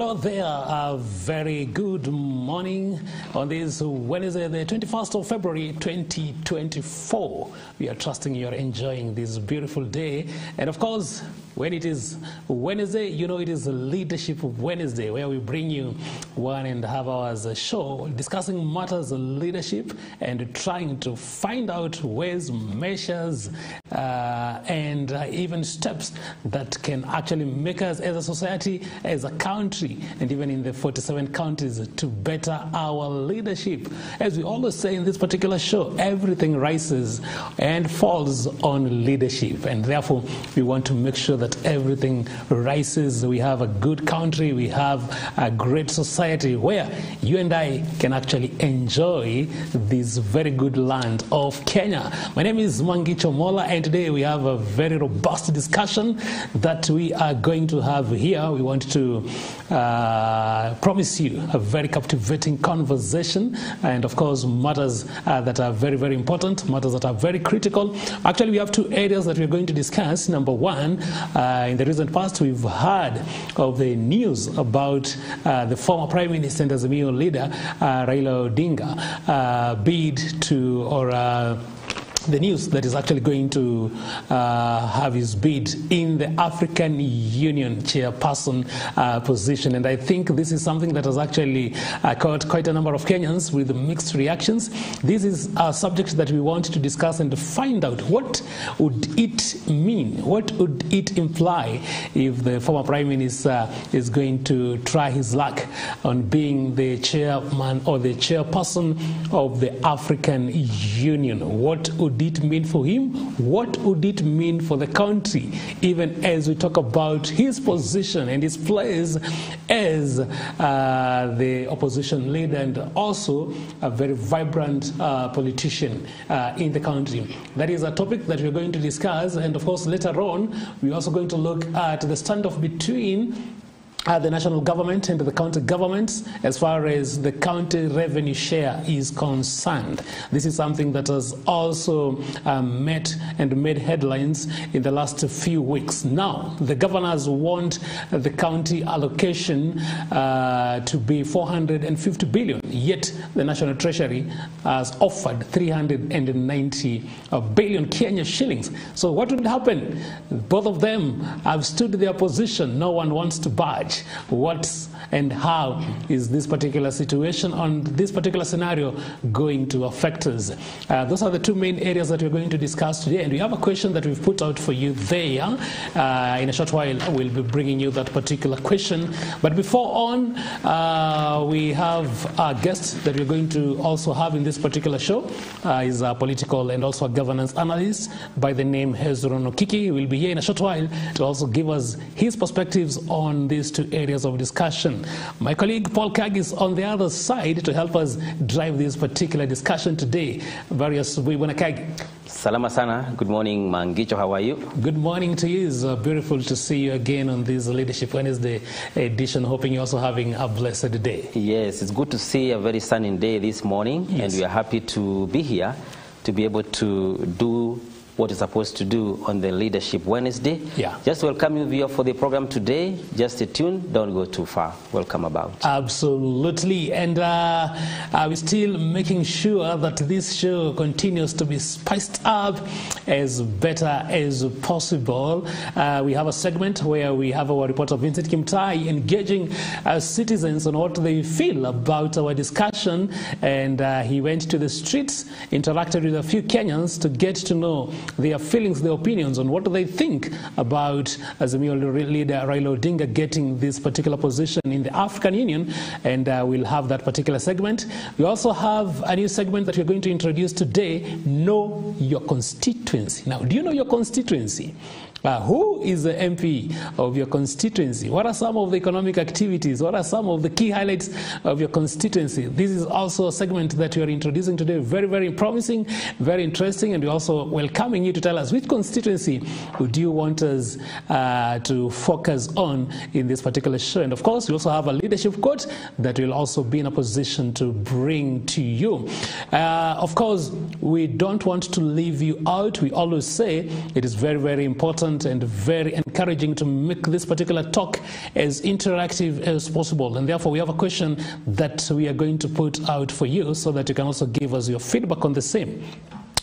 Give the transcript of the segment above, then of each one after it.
Hello there, a very good morning on this Wednesday, the 21st of February 2024. We are trusting you are enjoying this beautiful day. And of course, when it is Wednesday, you know it is Leadership Wednesday, where we bring you 1.5 hours show discussing matters of leadership and trying to find out ways, measures, and even steps that can actually make us as a society, as a country, and even in the 47 counties to better our leadership. As we always say in this particular show, everything rises and falls on leadership, and therefore we want to make sure that everything rises. We have a good country, we have a great society where you and I can actually enjoy this very good land of Kenya. My name is Mangicho Mola, and today we have a very robust discussion that we are going to have here. We want to promise you a very captivating conversation, and of course matters that are very, very important, matters that are very critical. Actually, we have two areas that we're going to discuss. Number one, in the recent past, we've heard of the news about the former Prime Minister and Azimio leader, Raila Odinga, bid to, or the news that is actually going to have his bid in the African Union chairperson position. And I think this is something that has actually caught quite a number of Kenyans with mixed reactions. This is a subject that we want to discuss and to find out what would it mean, what would it imply if the former Prime Minister is going to try his luck on being the chairman or the chairperson of the African Union. What would it mean for him? What would it mean for the country, even as we talk about his position and his place as the opposition leader and also a very vibrant politician in the country? That is a topic that we're going to discuss, and of course later on we're also going to look at the standoff between the national government and the county governments as far as the county revenue share is concerned. This is something that has also met and made headlines in the last few weeks. Now, the governors want the county allocation to be 450 billion, yet the National Treasury has offered 390 billion Kenya shillings. So what would happen? Both of them have stood their position. No one wants to budge. What and how is this particular situation on this particular scenario going to affect us? Those are the two main areas that we're going to discuss today, and we have a question that we've put out for you there. In a short while we'll be bringing you that particular question, but before on we have a guest that we're going to also have in this particular show. Is a political and also a governance analyst by the name Hezron Okiki. He will be here in a short while to also give us his perspectives on these two areas of discussion. My colleague Paul Kag is on the other side to help us drive this particular discussion today. Various Bwana Kag. Salama sana. Good morning, Mangicho. How are you? Good morning to you. It's beautiful to see you again on this Leadership Wednesday edition. Hoping you're also having a blessed day. Yes, it's good to see a very sunny day this morning, yes. And we are happy to be here to be able to do what is supposed to do on the Leadership Wednesday. Yeah. Just welcome you here for the program today. Just stay tuned. Don't go too far. Welcome about. Absolutely. And we're still making sure that this show continues to be spiced up as better as possible. We have a segment where we have our reporter Vincent Kimtai engaging citizens on what they feel about our discussion. And he went to the streets, interacted with a few Kenyans to get to know their feelings, their opinions on what they think about Azimio leader Raila Odinga getting this particular position in the African Union, and we'll have that particular segment. We also have a new segment that we're going to introduce today, Know Your Constituency. Now, do you know your constituency? Who is the MP of your constituency? What are some of the economic activities? What are some of the key highlights of your constituency? This is also a segment that we are introducing today. Very, very promising, very interesting, and we're also welcoming you to tell us which constituency would you want us to focus on in this particular show. And of course, we also have a leadership quote that will also be in a position to bring to you. Of course, we don't want to leave you out. We always say it is very, very important important and very encouraging to make this particular talk as interactive as possible. And therefore, we have a question that we are going to put out for you so that you can also give us your feedback on the same.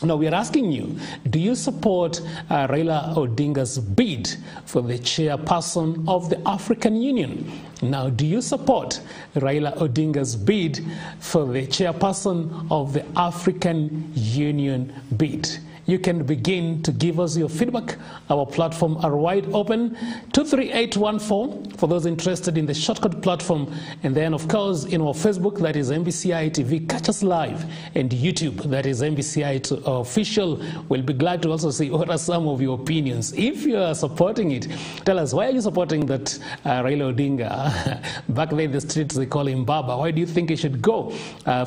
Now, we are asking you, do you support Raila Odinga's bid for the chairperson of the African Union? Now, do you support Raila Odinga's bid for the chairperson of the African Union bid? You can begin to give us your feedback. Our platform are wide open. 23814 for those interested in the shortcut platform. And then, of course, in our Facebook, that is MBCI TV, catch us live. And YouTube, that is MBCI official. We'll be glad to also see what are some of your opinions. If you are supporting it, tell us, why are you supporting that Raila Odinga? Back there in the streets, they call him Baba. Why do you think he should go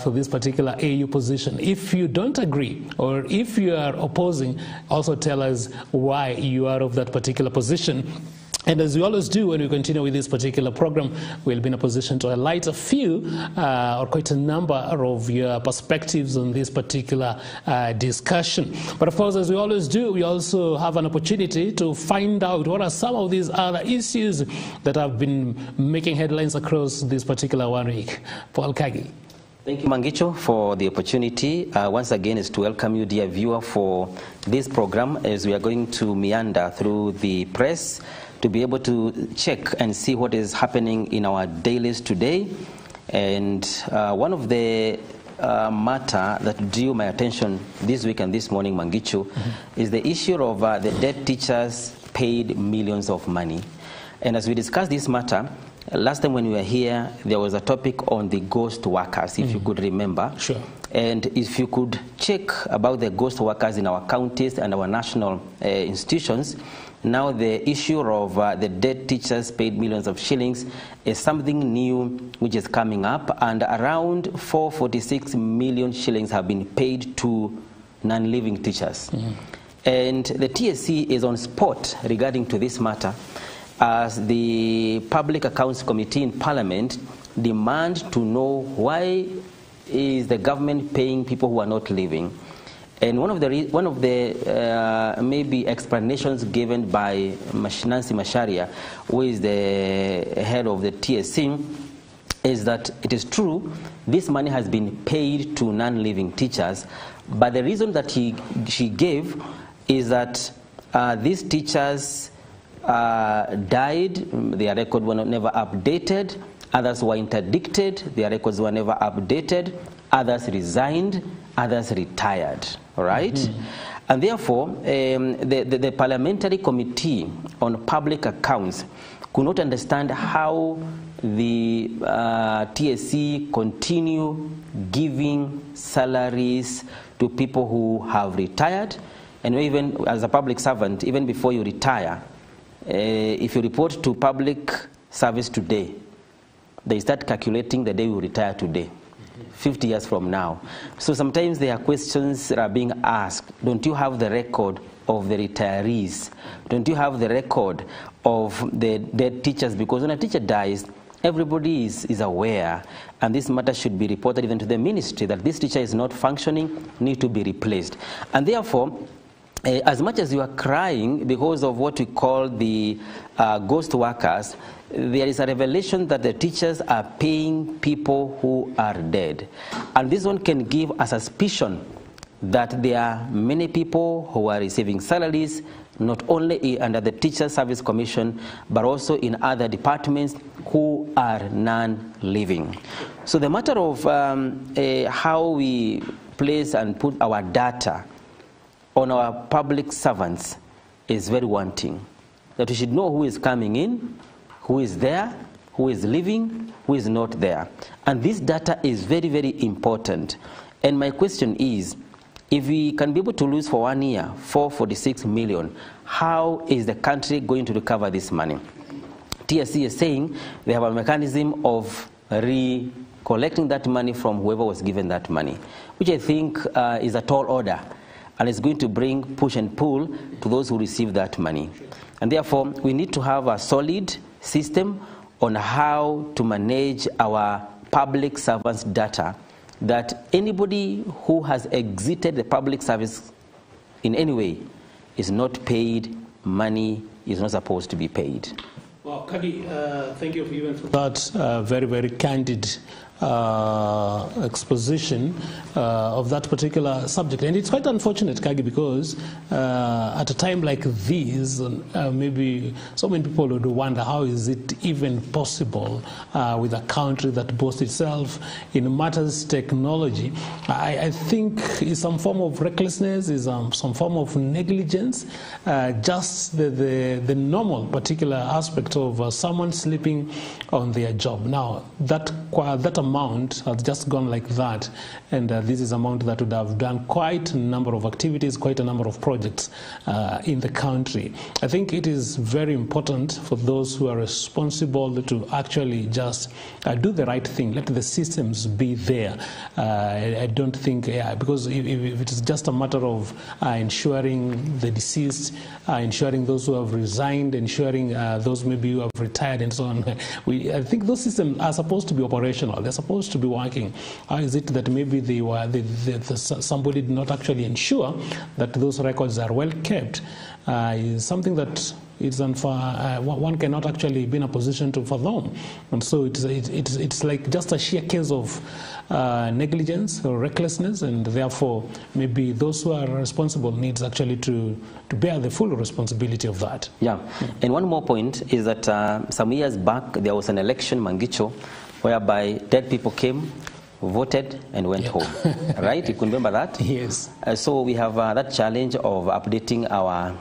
for this particular AU position? If you don't agree, or if you are opposing, also tell us why you are of that particular position. And as we always do when we continue with this particular program, we'll be in a position to highlight a few or quite a number of your perspectives on this particular discussion. But of course, as we always do, we also have an opportunity to find out what are some of these other issues that have been making headlines across this particular 1 week. Paul Kagi. Thank you, Mangicho, for the opportunity. Once again, is to welcome you, dear viewer, for this program as we are going to meander through the press to be able to check and see what is happening in our dailies today. And one of the matter that drew my attention this week and this morning, Mangicho, is the issue of the dead teachers paid millions of money. And as we discuss this matter, last time when we were here, there was a topic on the ghost workers, if you could remember. Sure. And if you could check about the ghost workers in our counties and our national institutions, now the issue of the dead teachers paid millions of shillings is something new which is coming up, and around 446 million shillings have been paid to non-living teachers. And the TSC is on spot regarding to this matter, as the Public Accounts Committee in Parliament demand to know why is the government paying people who are not living. And one of the maybe explanations given by Nancy Macharia, who is the head of the TSC, is that it is true this money has been paid to non-living teachers, but the reason that she gave is that these teachers died, their record were never updated, others were interdicted, their records were never updated, others resigned, others retired, all right? And therefore, the Parliamentary Committee on Public Accounts could not understand how the TSC continue giving salaries to people who have retired, and even as a public servant, even before you retire, if you report to public service today, they start calculating the day you retire today, 50 years from now. So sometimes there are questions that are being asked. Don't you have the record of the retirees? Don't you have the record of the dead teachers? Because when a teacher dies, everybody is aware, and this matter should be reported even to the ministry that this teacher is not functioning, need to be replaced. And therefore, as much as you are crying because of what we call the ghost workers, there is a revelation that the teachers are paying people who are dead. And this one can give a suspicion that there are many people who are receiving salaries, not only under the Teacher Service Commission, but also in other departments who are non-living. So the matter of how we place and put our data on our public servants is very wanting. That we should know who is coming in, who is there, who is living, who is not there. And this data is very, very important. And my question is, if we can be able to lose for 1 year 446 million, how is the country going to recover this money? TSC is saying they have a mechanism of recollecting that money from whoever was given that money, which I think is a tall order. And it's going to bring push and pull to those who receive that money. And therefore, we need to have a solid system on how to manage our public servants' data, that anybody who has exited the public service in any way is not paid money is not supposed to be paid. Well, Kagi, thank you even for that very, very candid exposition of that particular subject. And it's quite unfortunate, Kagi, because at a time like this, maybe so many people would wonder how is it even possible with a country that boasts itself in matters technology. I think is some form of recklessness, is some form of negligence, just the normal particular aspect of someone sleeping on their job. Now, that amount has just gone like that, and this is amount that would have done quite a number of activities, quite a number of projects in the country. I think it is very important for those who are responsible to actually just do the right thing, let the systems be there. I don't think, because if it is just a matter of ensuring the deceased, ensuring those who have resigned, ensuring those maybe who have retired and so on, I think those systems are supposed to be operational. They're supposed to be working. How is it that maybe somebody did not actually ensure that those records are well kept? Is something that it's one cannot actually be in a position to fathom. And so it's like just a sheer case of negligence or recklessness, and therefore maybe those who are responsible needs actually to bear the full responsibility of that. Yeah, and one more point is that some years back there was an election, Mangicho, whereby dead people came, voted, and went home. Right? You can remember that? Yes. So we have that challenge of updating our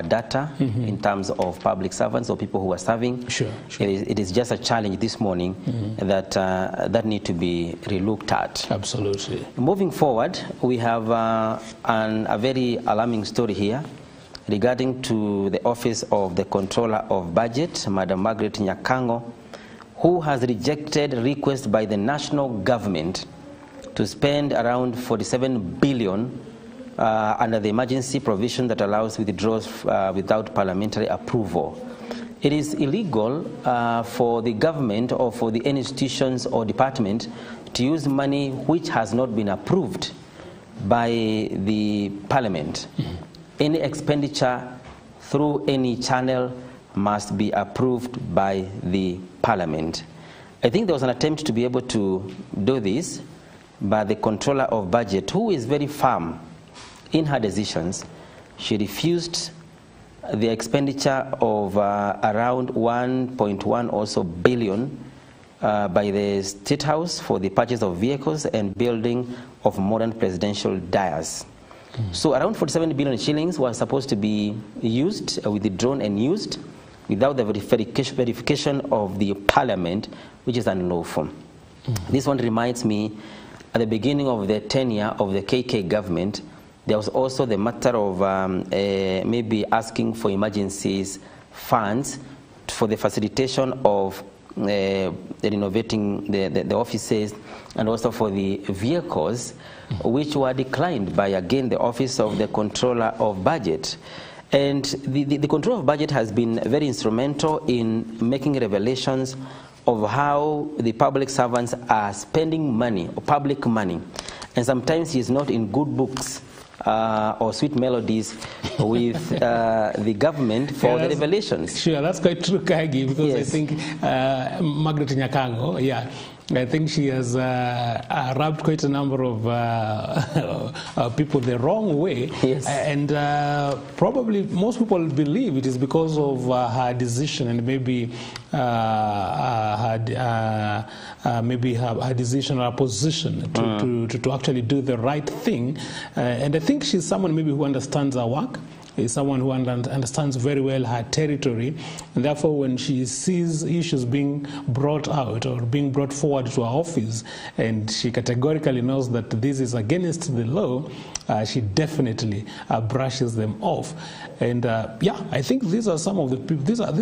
data in terms of public servants or people who are serving. Sure. It is just a challenge this morning that need to be relooked at. Absolutely. Moving forward, we have a very alarming story here regarding to the Office of the Controller of Budget, Madam Margaret Nyakango, who has rejected request by the national government to spend around 47 billion under the emergency provision that allows withdrawals without parliamentary approval. It is illegal for the government or for any institutions or department to use money which has not been approved by the parliament. Any expenditure through any channel must be approved by the parliament. I think there was an attempt to be able to do this, but the controller of budget, who is very firm in her decisions, she refused the expenditure of around 1.1 or so billion by the State House for the purchase of vehicles and building of modern presidential dais. So around 47 billion shillings was supposed to be used, withdrawn and used, without the verification of the parliament, which is unlawful. This one reminds me, at the beginning of the tenure of the KK government, there was also the matter of maybe asking for emergencies funds for the facilitation of renovating the offices and also for the vehicles, which were declined by, again, the Office of the Controller of Budget. And the Controller of Budget has been very instrumental in making revelations of how the public servants are spending money, or public money. And sometimes he is not in good books or sweet melodies with the government for the revelations. Sure, that's quite true, Kagi, because yes. I think Margaret Nyakango, I think she has rubbed quite a number of people the wrong way. Yes. And probably most people believe it is because of her decision and maybe her decision or her position to actually do the right thing. And I think she's someone maybe who understands her work, is someone who understands very well her territory, and therefore when she sees issues being brought out or being brought forward to her office and she categorically knows that this is against the law, she definitely brushes them off. And I think these are some of the people, these are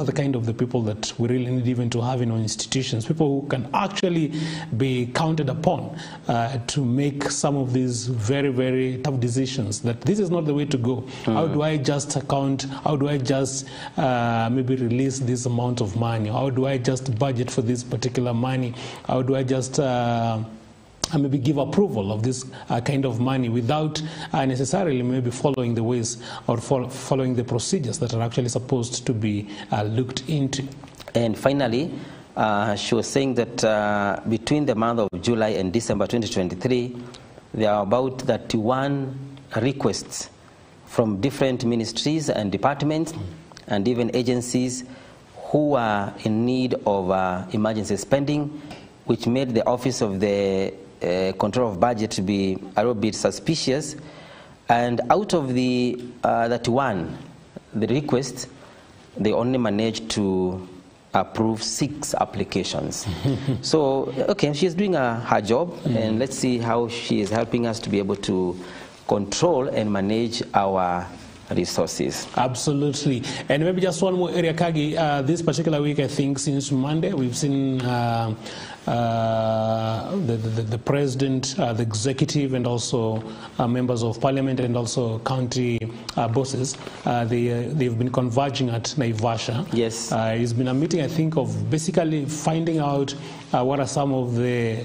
the kind of the people that we really need even to have in our institutions, people who can actually be counted upon to make some of these very, very tough decisions, that this is not the way to go. How do I just account? How do I just maybe release this amount of money? How do I just budget for this particular money? How do I just maybe give approval of this kind of money without necessarily maybe following the ways or following the procedures that are actually supposed to be looked into. And finally, she was saying that between the month of July and December 2023, there are about 31 requests from different ministries and departments and even agencies who are in need of emergency spending, which made the Office of the Control of Budget to be a little bit suspicious. And out of the 31, the requests, they only managed to approve 6 applications. So, okay, she's doing her job, and let's see how she is helping us to be able to control and manage our resources. Absolutely. And maybe just one more area, Kagi. This particular week, I think since Monday, we've seen the president, the executive, and also members of parliament and also county bosses. They've been converging at Naivasha. Yes. It's been a meeting, I think, of basically finding out what are some of the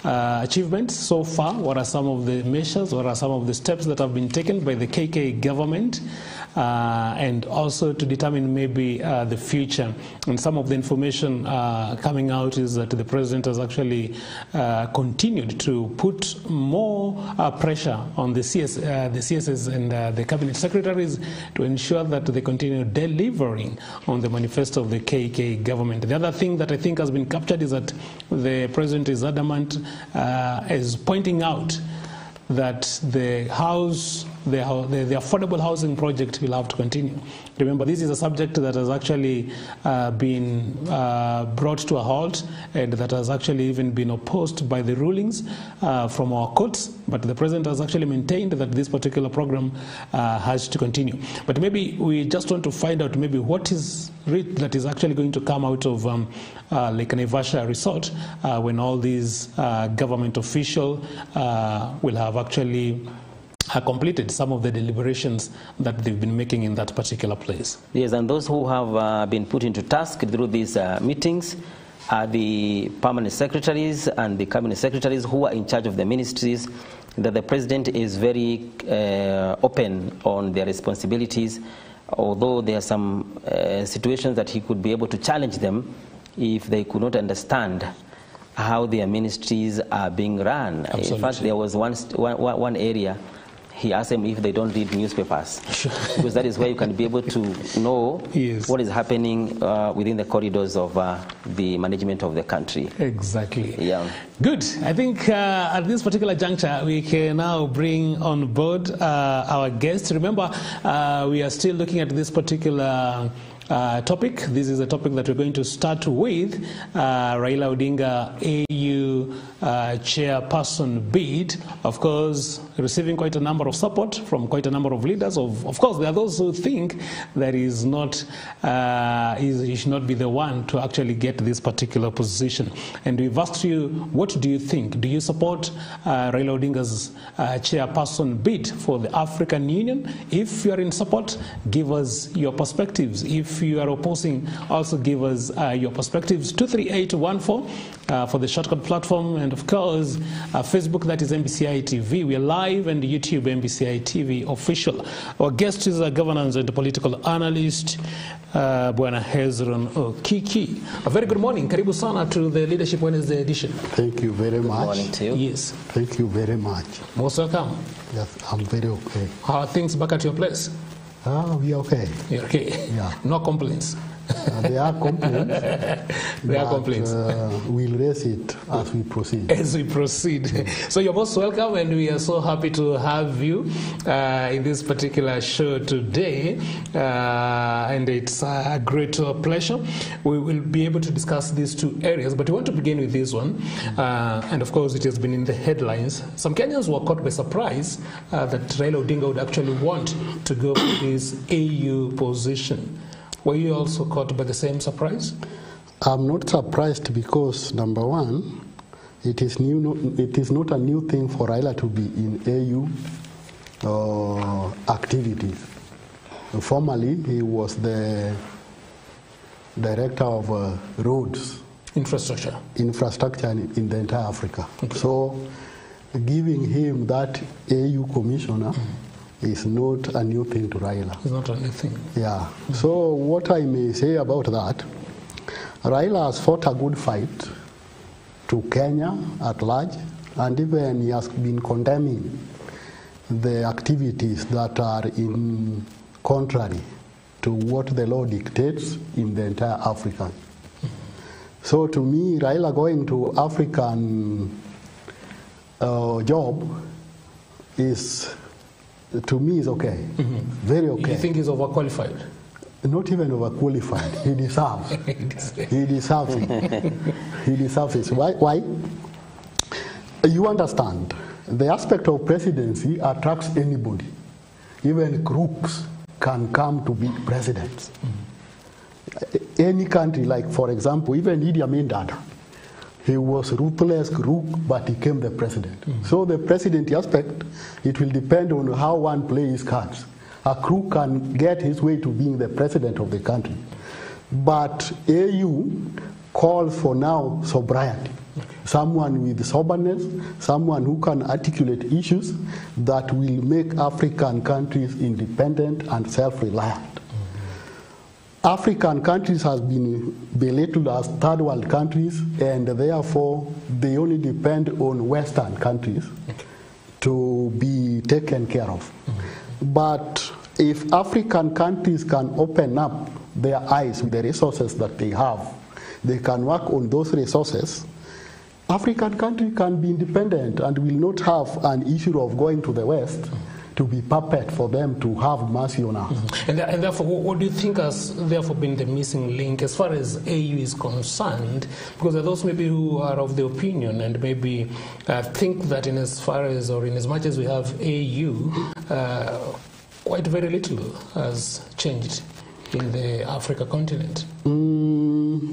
achievements so far, what are some of the measures, what are some of the steps that have been taken by the KK government, and also to determine maybe the future. And some of the information coming out is that the president has actually continued to put more pressure on the CSs and the cabinet secretaries to ensure that they continue delivering on the manifesto of the KK government. The other thing that I think has been captured is that the president is adamant, is pointing out that the affordable housing project will have to continue. Remember, this is a subject that has actually been brought to a halt, and that has actually even been opposed by the rulings from our courts. But the president has actually maintained that this particular program has to continue. But maybe we just want to find out maybe what is that is actually going to come out of Lake Naivasha Resort when all these government officials will have actually completed some of the deliberations that they've been making in that particular place. Yes, and those who have been put into task through these meetings are the permanent secretaries and the cabinet secretaries who are in charge of the ministries, that the president is very open on their responsibilities, although there are some situations that he could be able to challenge them if they could not understand how their ministries are being run. Absolutely. In fact, there was one area he asked them if they don't read newspapers, because that is where you can be able to know yes. what is happening within the corridors of the management of the country. Exactly. Yeah. Good. I think at this particular juncture, we can now bring on board our guests. Remember, we are still looking at this particular topic. This is a topic that we're going to start with. Raila Odinga AU chairperson bid, of course, receiving quite a number of support from quite a number of leaders. Of course, there are those who think that he should not be the one to actually get this particular position. And we've asked you, what do you think? Do you support Raila Odinga's chairperson bid for the African Union? If you are in support, give us your perspectives. If you are opposing, also give us your perspectives. 23814 for the shortcut platform, and of course Facebook, that is MBCI TV. We are live, and YouTube MBCI TV official. Our guest is a governance and political analyst, Bwana Hezron Okiki. A very good morning. Karibu sana to the Leadership Wednesday edition. Thank you very much. Good morning to you. Yes. Thank you very much. Most welcome. Yes, I'm very okay. How are things back at your place? We are okay. You're okay? Yeah. No complaints? There are complaints. There are complaints. We'll raise it as we proceed. As we proceed. So you're most welcome, and we are so happy to have you in this particular show today. And it's a great pleasure. We will be able to discuss these two areas, but we want to begin with this one. And of course, it has been in the headlines. Some Kenyans were caught by surprise that Raila Odinga would actually want to go for this AU position. Were you also caught by the same surprise? I'm not surprised because, number one, it is not a new thing for Raila to be in AU activities. Formerly, he was the director of roads. Infrastructure in the entire Africa. Okay. So giving him that AU commissioner is not a new thing to Raila. It's not a new thing. Yeah. So what I may say about that, Raila has fought a good fight to Kenya at large, and even he has been condemning the activities that are in contrary to what the law dictates in the entire Africa. So to me, Raila going to African job is, to me, is okay. Very okay. You think he's overqualified? Not even overqualified. He deserves. He deserves it. He deserves it. Why? You understand, the aspect of presidency attracts anybody. Even crooks can come to be presidents. Any country, like for example, even Idi Amin Dada, he was ruthless crook, but he became the president. So the presidency aspect, it will depend on how one plays his cards. A crook can get his way to being the president of the country. But AU calls for now sobriety. Someone with soberness, someone who can articulate issues that will make African countries independent and self-reliant. African countries has been belittled as third world countries, and therefore they only depend on Western countries to be taken care of. But if African countries can open up their eyes with the resources that they have, they can work on those resources, African country can be independent and will not have an issue of going to the West to be puppet for them to have mercy on us. And therefore, what do you think has therefore been the missing link as far as AU is concerned? Because there are those maybe who are of the opinion and maybe think that in as far as or in as much as we have AU, quite very little has changed in the Africa continent.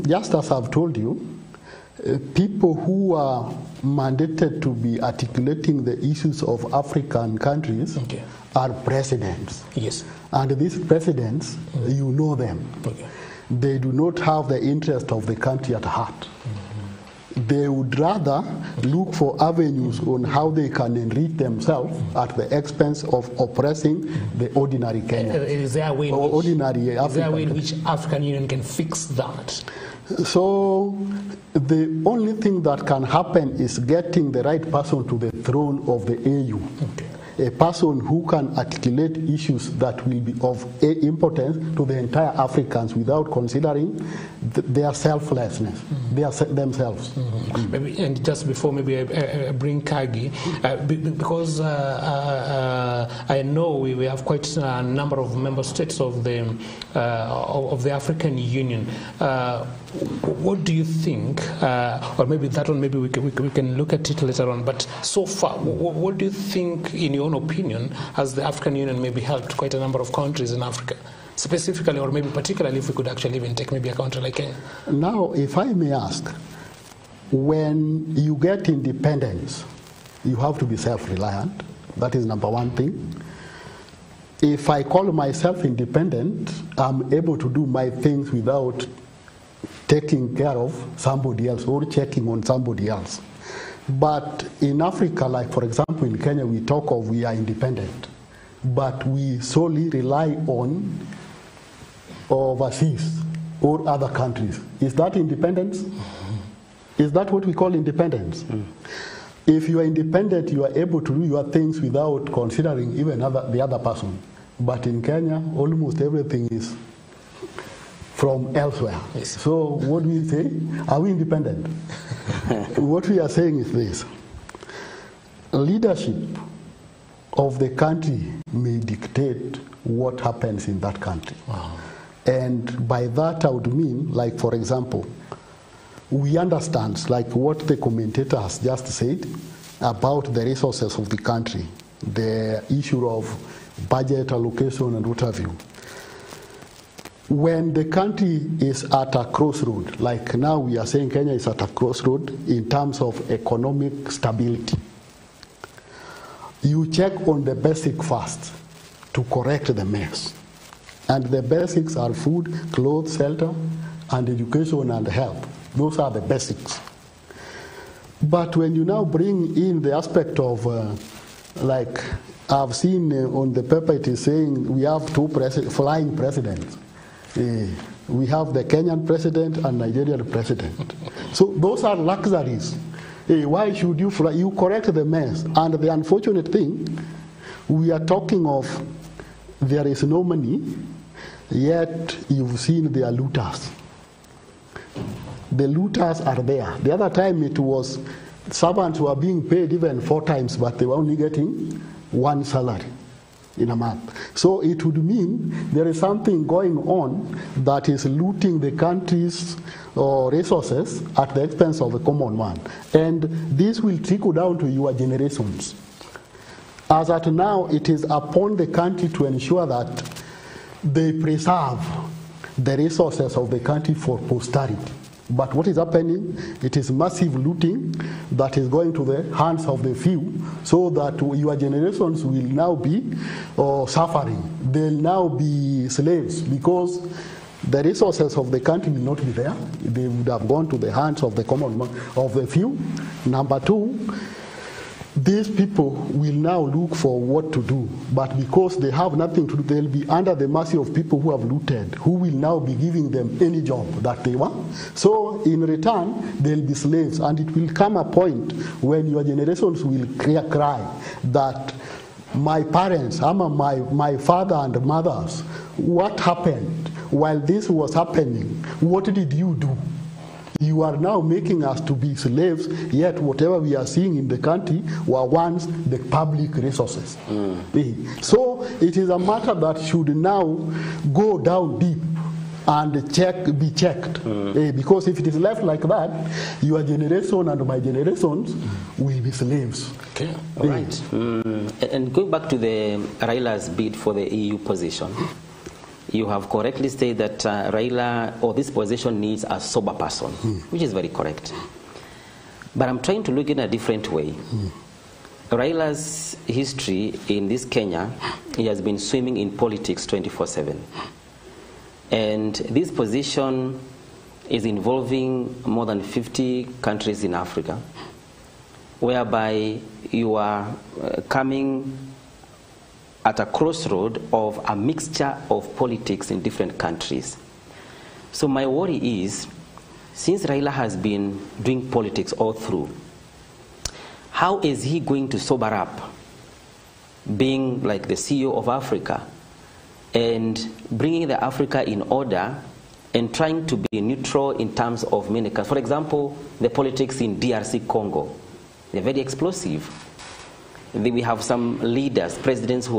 Just as I've told you, people who are mandated to be articulating the issues of African countries are presidents. Yes. And these presidents, you know them. They do not have the interest of the country at heart. They would rather look for avenues on how they can enrich themselves at the expense of oppressing the ordinary Kenyan. Is there a way in which African Union can fix that? So the only thing that can happen is getting the right person to the throne of the AU. A person who can articulate issues that will be of importance to the entire Africans without considering their selflessness, themselves. Maybe, and just before maybe I bring Kagi, because I know we have quite a number of member states of the African Union. What do you think, or maybe that one, maybe we can look at it later on, but so far, what do you think, in your own opinion, has the African Union maybe helped quite a number of countries in Africa, specifically, or maybe particularly if we could actually even take maybe a country like Kenya? Now, if I may ask, when you get independence, you have to be self-reliant. That is number one thing. If I call myself independent, I'm able to do my things without taking care of somebody else or checking on somebody else. But in Africa, like for example in Kenya, we talk of we are independent, but we solely rely on overseas or other countries. Is that independence? Is that what we call independence? If you are independent, you are able to do your things without considering even the other person. But in Kenya, almost everything is from elsewhere. Yes. So what do we say? Are we independent? What we are saying is this. Leadership of the country may dictate what happens in that country. Wow. And by that I would mean, like for example, we understand, like what the commentator has just said, about the resources of the country, the issue of budget allocation and what have you. When the country is at a crossroad, like now we are saying Kenya is at a crossroad in terms of economic stability, you check on the basic first to correct the mess. And the basics are food, clothes, shelter, and education and health. Those are the basics. But when you now bring in the aspect of, like I've seen on the paper, it is saying we have two flying presidents. We have the Kenyan president and Nigerian president. So those are luxuries. Why should you fly? You correct the mess. And the unfortunate thing, we are talking of there is no money, yet you've seen their looters. The looters are there. The other time it was servants who are being paid even 4 times, but they were only getting 1 salary in a month. So it would mean there is something going on that is looting the country's resources at the expense of the common man. And this will trickle down to your generations. As at now, it is upon the country to ensure that they preserve the resources of the country for posterity. But what is happening, it is massive looting that is going to the hands of the few, so that your generations will now be suffering. They'll now be slaves because the resources of the country will not be there. They would have gone to the hands of the common man, of the few. Number 2, these people will now look for what to do, but because they have nothing to do, they'll be under the mercy of people who have looted, who will now be giving them any job that they want. So in return, they'll be slaves, and it will come a point when your generations will cry that my parents, my father and mothers, what happened while this was happening? What did you do? You are now making us to be slaves, yet whatever we are seeing in the country were once the public resources. So it is a matter that should now go down deep and be checked. Because if it is left like that, your generation and my generations will be slaves. Okay, all right. And going back to the Raila's bid for the EU position, you have correctly stated that Raila, or this position, needs a sober person, which is very correct. But I'm trying to look in a different way. Raila's history in this Kenya, he has been swimming in politics 24/7. And this position is involving more than 50 countries in Africa, whereby you are coming at a crossroad of a mixture of politics in different countries. So my worry is, since Raila has been doing politics all through, how is he going to sober up, being like the CEO of Africa, and bringing the Africa in order and trying to be neutral in terms of many countries? For example, the politics in DRC Congo, they're very explosive. We have some leaders, presidents who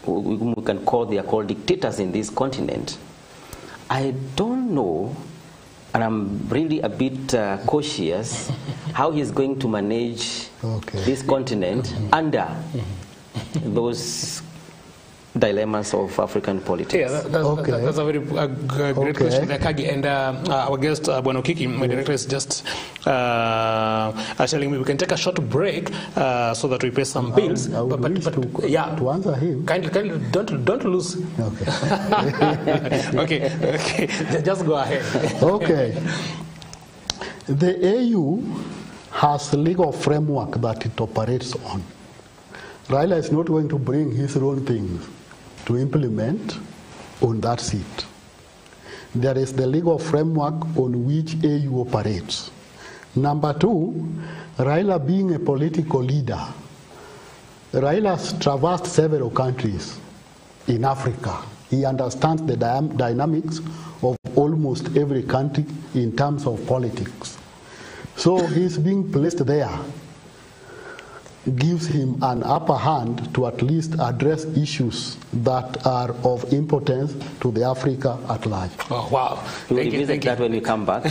we can call, they are called dictators in this continent. I don't know, and I'm really a bit cautious, how he's going to manage this continent under those dilemmas of African politics. Yeah, that's a very great question, Kagi. And our guest, Bwana Okiki, my director, is just telling me we can take a short break so that we pay some bills. To answer him. Kindly don't lose. Okay. Just go ahead. Okay. The AU has a legal framework that it operates on. Raila is not going to bring his own things to implement on that seat. There is the legal framework on which AU operates. Number 2, Raila being a political leader, Raila has traversed several countries in Africa. He understands the dynamics of almost every country in terms of politics. So he's being placed there gives him an upper hand to at least address issues that are of importance to the Africa at large. Oh, wow. We'll revisit that when we come back.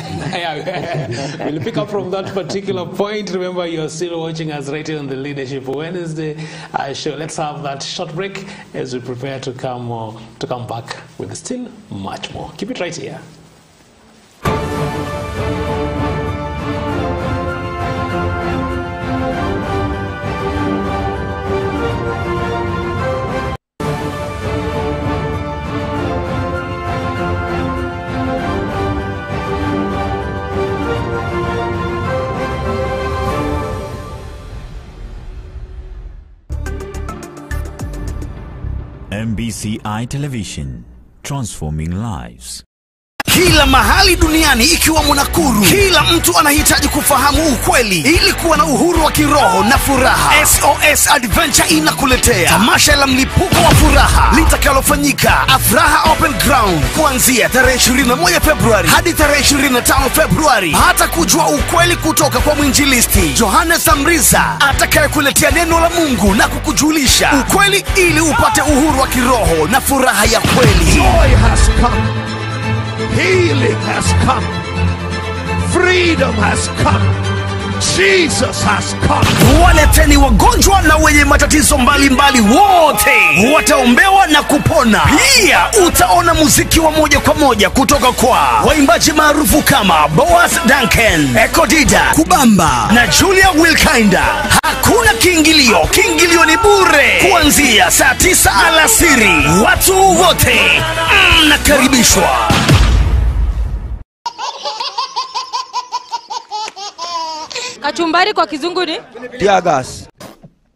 We'll pick up from that particular point. Remember, you're still watching us right here on the Leadership Wednesday show. Let's have that short break as we prepare to come back with still much more. Keep it right here. MBCI Television, transforming lives. Kila mahali duniani ikiwamo Nakuru, kila mtu anahitaji kufahamu ukweli ili kuwa na uhuru wa kiroho na furaha. SOS Adventure inakuletea tamasha la mlipuko wa furaha litakalofanyika Afraha Open Ground kuanzia tarehe 21 Februari hadi tarehe 25 Februari. Hata kujua ukweli kutoka kwa mwinjilisti Johannes Amriza atakayekuletea neno la Mungu na kukujulisha ukweli ili upate uhuru wa kiroho na furaha ya kweli. Joy has come. Healing has come. Freedom has come. Jesus has come. Waleteni wagonjwa na wenye matatizo mbalimbali wote wataombewa na kupona. Pia utaona muziki wa moja kwa moja kutoka kwa waimbaji maarufu kama Boaz Duncan, Ekodida, Kubamba na Julia Wilkinda. Hakuna kiingilio, kiingilio ni bure kuanzia saa 9 alasiri. Watu wote mnakaribishwa. Kachumbari kwa kizungu ni? Tear gas.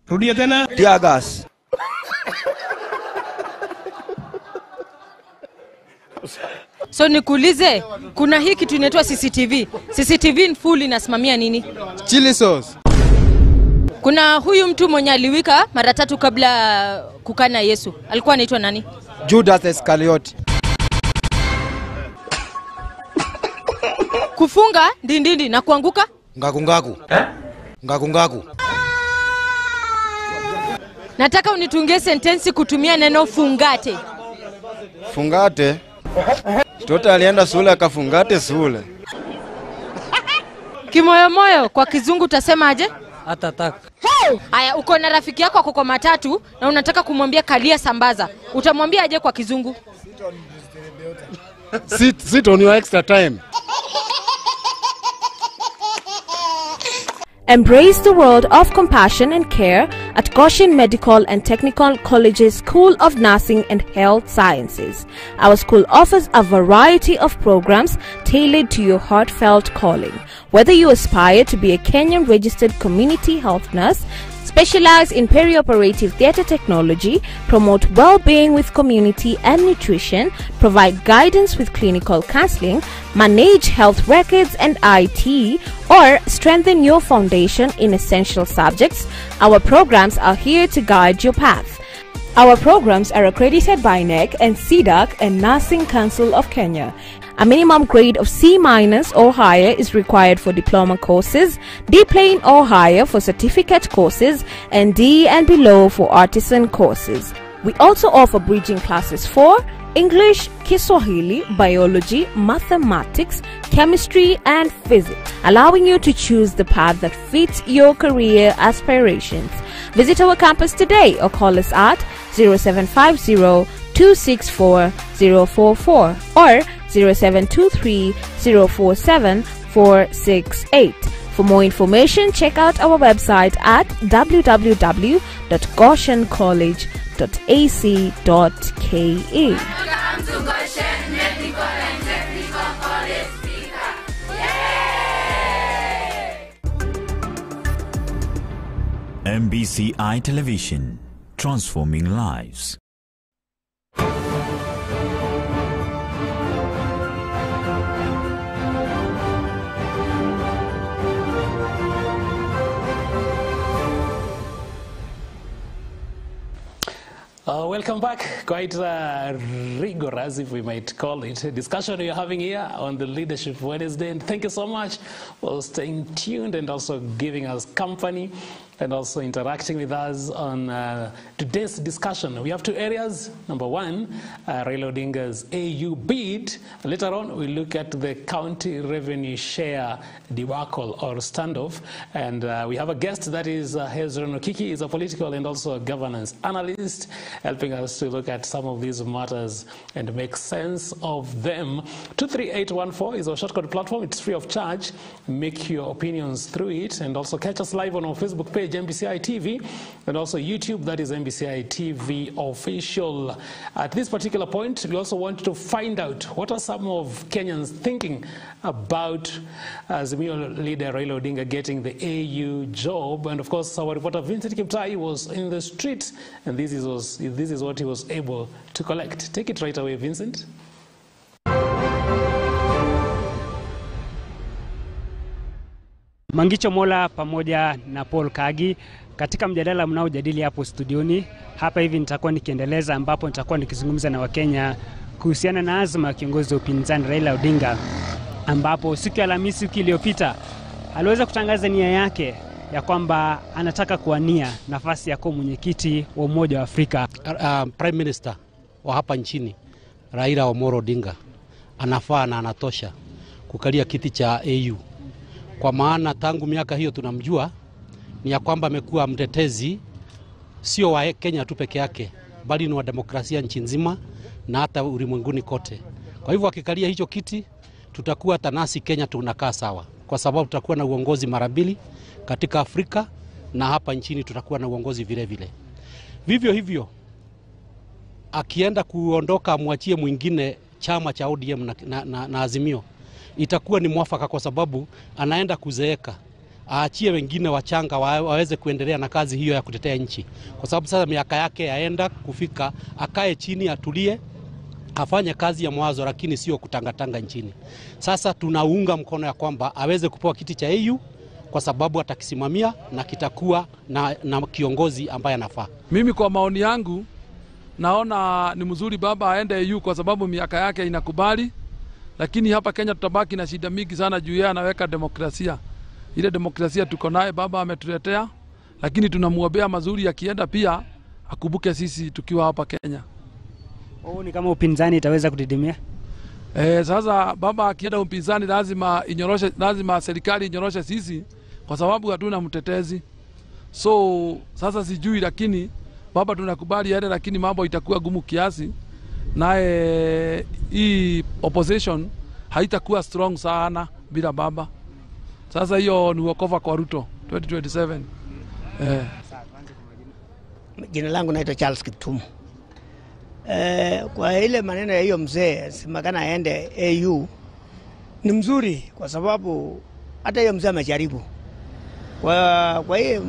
Rudia tena. Tear gas. So nikuulize, kuna hii kitu inaitwa CCTV. CCTV full inasimamia nini? Chili sauce. Kuna huyu mtu mwenye aliwika mara 3 kabla kukana Yesu. Alikuwa anaitwa nani? Judas Iscariot. Kufunga ndindindi na kuanguka? Ngaku. Ngaku. Nataka unitungie sentensi kutumia neno fungate. Fungate. Toto alienda shule akafungate shule. Kimoyomoyo kwa kizungu utasema aje? Attack. Haya, uko na rafiki yako ako matatu na unataka kumwambia kalia sambaza. Utamwambia aje kwa kizungu? Sit on your extra time. Embrace the world of compassion and care at Goshen Medical and Technical College's School of Nursing and Health Sciences. Our school offers a variety of programs tailored to your heartfelt calling. Whether you aspire to be a Kenyan registered community health nurse, specialize in perioperative theatre technology, promote well-being with community and nutrition, provide guidance with clinical counseling, manage health records and IT, or strengthen your foundation in essential subjects, our programs are here to guide your path. Our programs are accredited by NEC and CDAC and Nursing Council of Kenya. A minimum grade of C- or higher is required for diploma courses, D plain or higher for certificate courses, and D and below for artisan courses. We also offer bridging classes for English, Kiswahili, Biology, Mathematics, Chemistry, and Physics, allowing you to choose the path that fits your career aspirations. Visit our campus today or call us at 0750 264 044 or 0723 047 468. For more information, check out our website at www.goshencollege.ac.ke. Welcome to Goshen Medical and Technical College, Speaker. Yay! MBCI Television, transforming lives. Welcome back. Quite rigorous, if we might call it, a discussion we are having here on the Leadership Wednesday. And thank you so much for staying tuned and also giving us company and also interacting with us on today's discussion. We have 2 areas. Number 1, Raila Odinga's AU bid. Later on, we look at the county revenue share debacle or standoff. And we have a guest, that is Hezron Okiki. He's a political and also a governance analyst, helping us to look at some of these matters and make sense of them. 23814 is our shortcut platform. It's free of charge. Make your opinions through it, and also catch us live on our Facebook page, page MBCI TV, and also YouTube, that is MBCI TV Official. At this particular point, we also want to find out what are some of Kenyans thinking about Azimio leader Raila Odinga getting the AU job. And of course, our reporter Vincent Kiptai was in the street, and this is what he was able to collect. Take it right away, Vincent. Mangicho Mola pamoja na Paul Kagi katika mjadala mnaojadili hapo studioni. Hapa hivi nitakuwa nikiendeleza, ambapo nitakuwa nikizungumza na Wakenya kuhusiana na azma ya kiongozi wa upinzani Raila Odinga, ambapo siku ya Alhamisi wiki iliyopita aliweza kutangaza nia yake ya kwamba anataka kuwania nafasi ya kuwa mwenyekiti wa Umoja wa Afrika. Prime Minister wa hapa nchini Raila Odinga anafaa na anatosha kukalia kiti cha AU. Kwa maana tangu miaka hiyo tunamjua ni ya kwamba amekuwa mtetezi sio wa Kenya tu peke yake, bali ni wa demokrasia nchi nzima na hata ulimwenguni kote. Kwa hivyo akikalia hicho kiti, tutakuwa tanasi Kenya tunakaa sawa, kwa sababu tutakuwa na uongozi mara mbili katika Afrika na hapa nchini tutakuwa na uongozi vile vile. Vivyo hivyo akienda kuondoka amwachie mwingine chama cha ODM na Azimio, itakuwa ni mwafaka kwa sababu anaenda kuzeeka. Aachie wengine wachanga waweze kuendelea na kazi hiyo ya kutetea nchi, kwa sababu sasa miaka yake yaenda kufika. Akae chini, atulie, afanye kazi ya mwanzo, lakini sio kutangatanga nchini. Sasa tunaunga mkono ya kwamba aweze kupewa kiti cha AU, kwa sababu atakisimamia na kitakuwa na kiongozi ambaye anafaa. Mimi kwa maoni yangu naona ni mzuri baba aende AU kwa sababu miaka yake inakubali. Lakini hapa Kenya tutabaki na shida mingi sana juu yeye anaweka demokrasia. Ile demokrasia tuko naye baba ametuletea, lakini tunamuombea mazuri akienda pia akumbuke sisi tukiwa hapa Kenya. Ni kama upinzani itaweza kudidimia? Sasa baba akienda upinzani lazima serikali inyoroshe sisi, kwa sababu hatuna mtetezi. So sasa sijui, lakini baba tunakubali aende, lakini mambo itakuwa gumu kiasi. Nae hii opposition haitakuwa strong sana bila baba. Sasa hiyo ni wokovu kwa Ruto 2027. Jina langu naitwa Charles Kiptum. Kwa ile maneno ya hiyo mzee simakana aende AU ni mzuri, kwa sababu hata hiyo mzee amejaribu. Kwa hiyo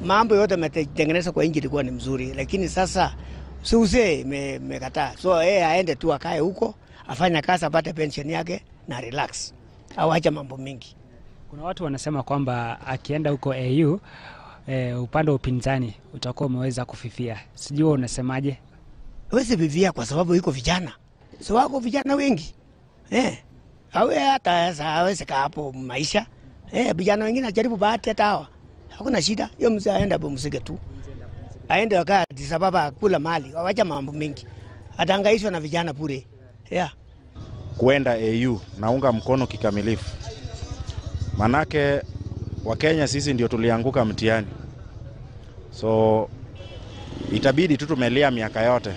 mambo yote ametengeneza kwa nchi ilikuwa ni mzuri, lakini sasa Suze mekataa. So yeye aende tu akae huko, afanye kazi, apate pension yake na relax. Au acha mambo mingi. Kuna watu wanasema kwamba akienda huko AU upande wa upinzani utakuwa umeweza kufifia. Sijui unasemaje? Hawezi vivia kwa sababu yuko vijana. So wako vijana wengi. Hawe hata hawezi kaa hapo maisha. Vijana wengine ajaribu bahati hata hawa. Hakuna shida. Hiyo mzee aende apumzike tu. Aende wakaa Addis Ababa kula mali, wawacha mambo mengi. Atahangaishwa na vijana bure. Kuenda AU naunga mkono kikamilifu. Manake Wakenya sisi ndio tulianguka mtihani. So itabidi tu tumelia miaka yote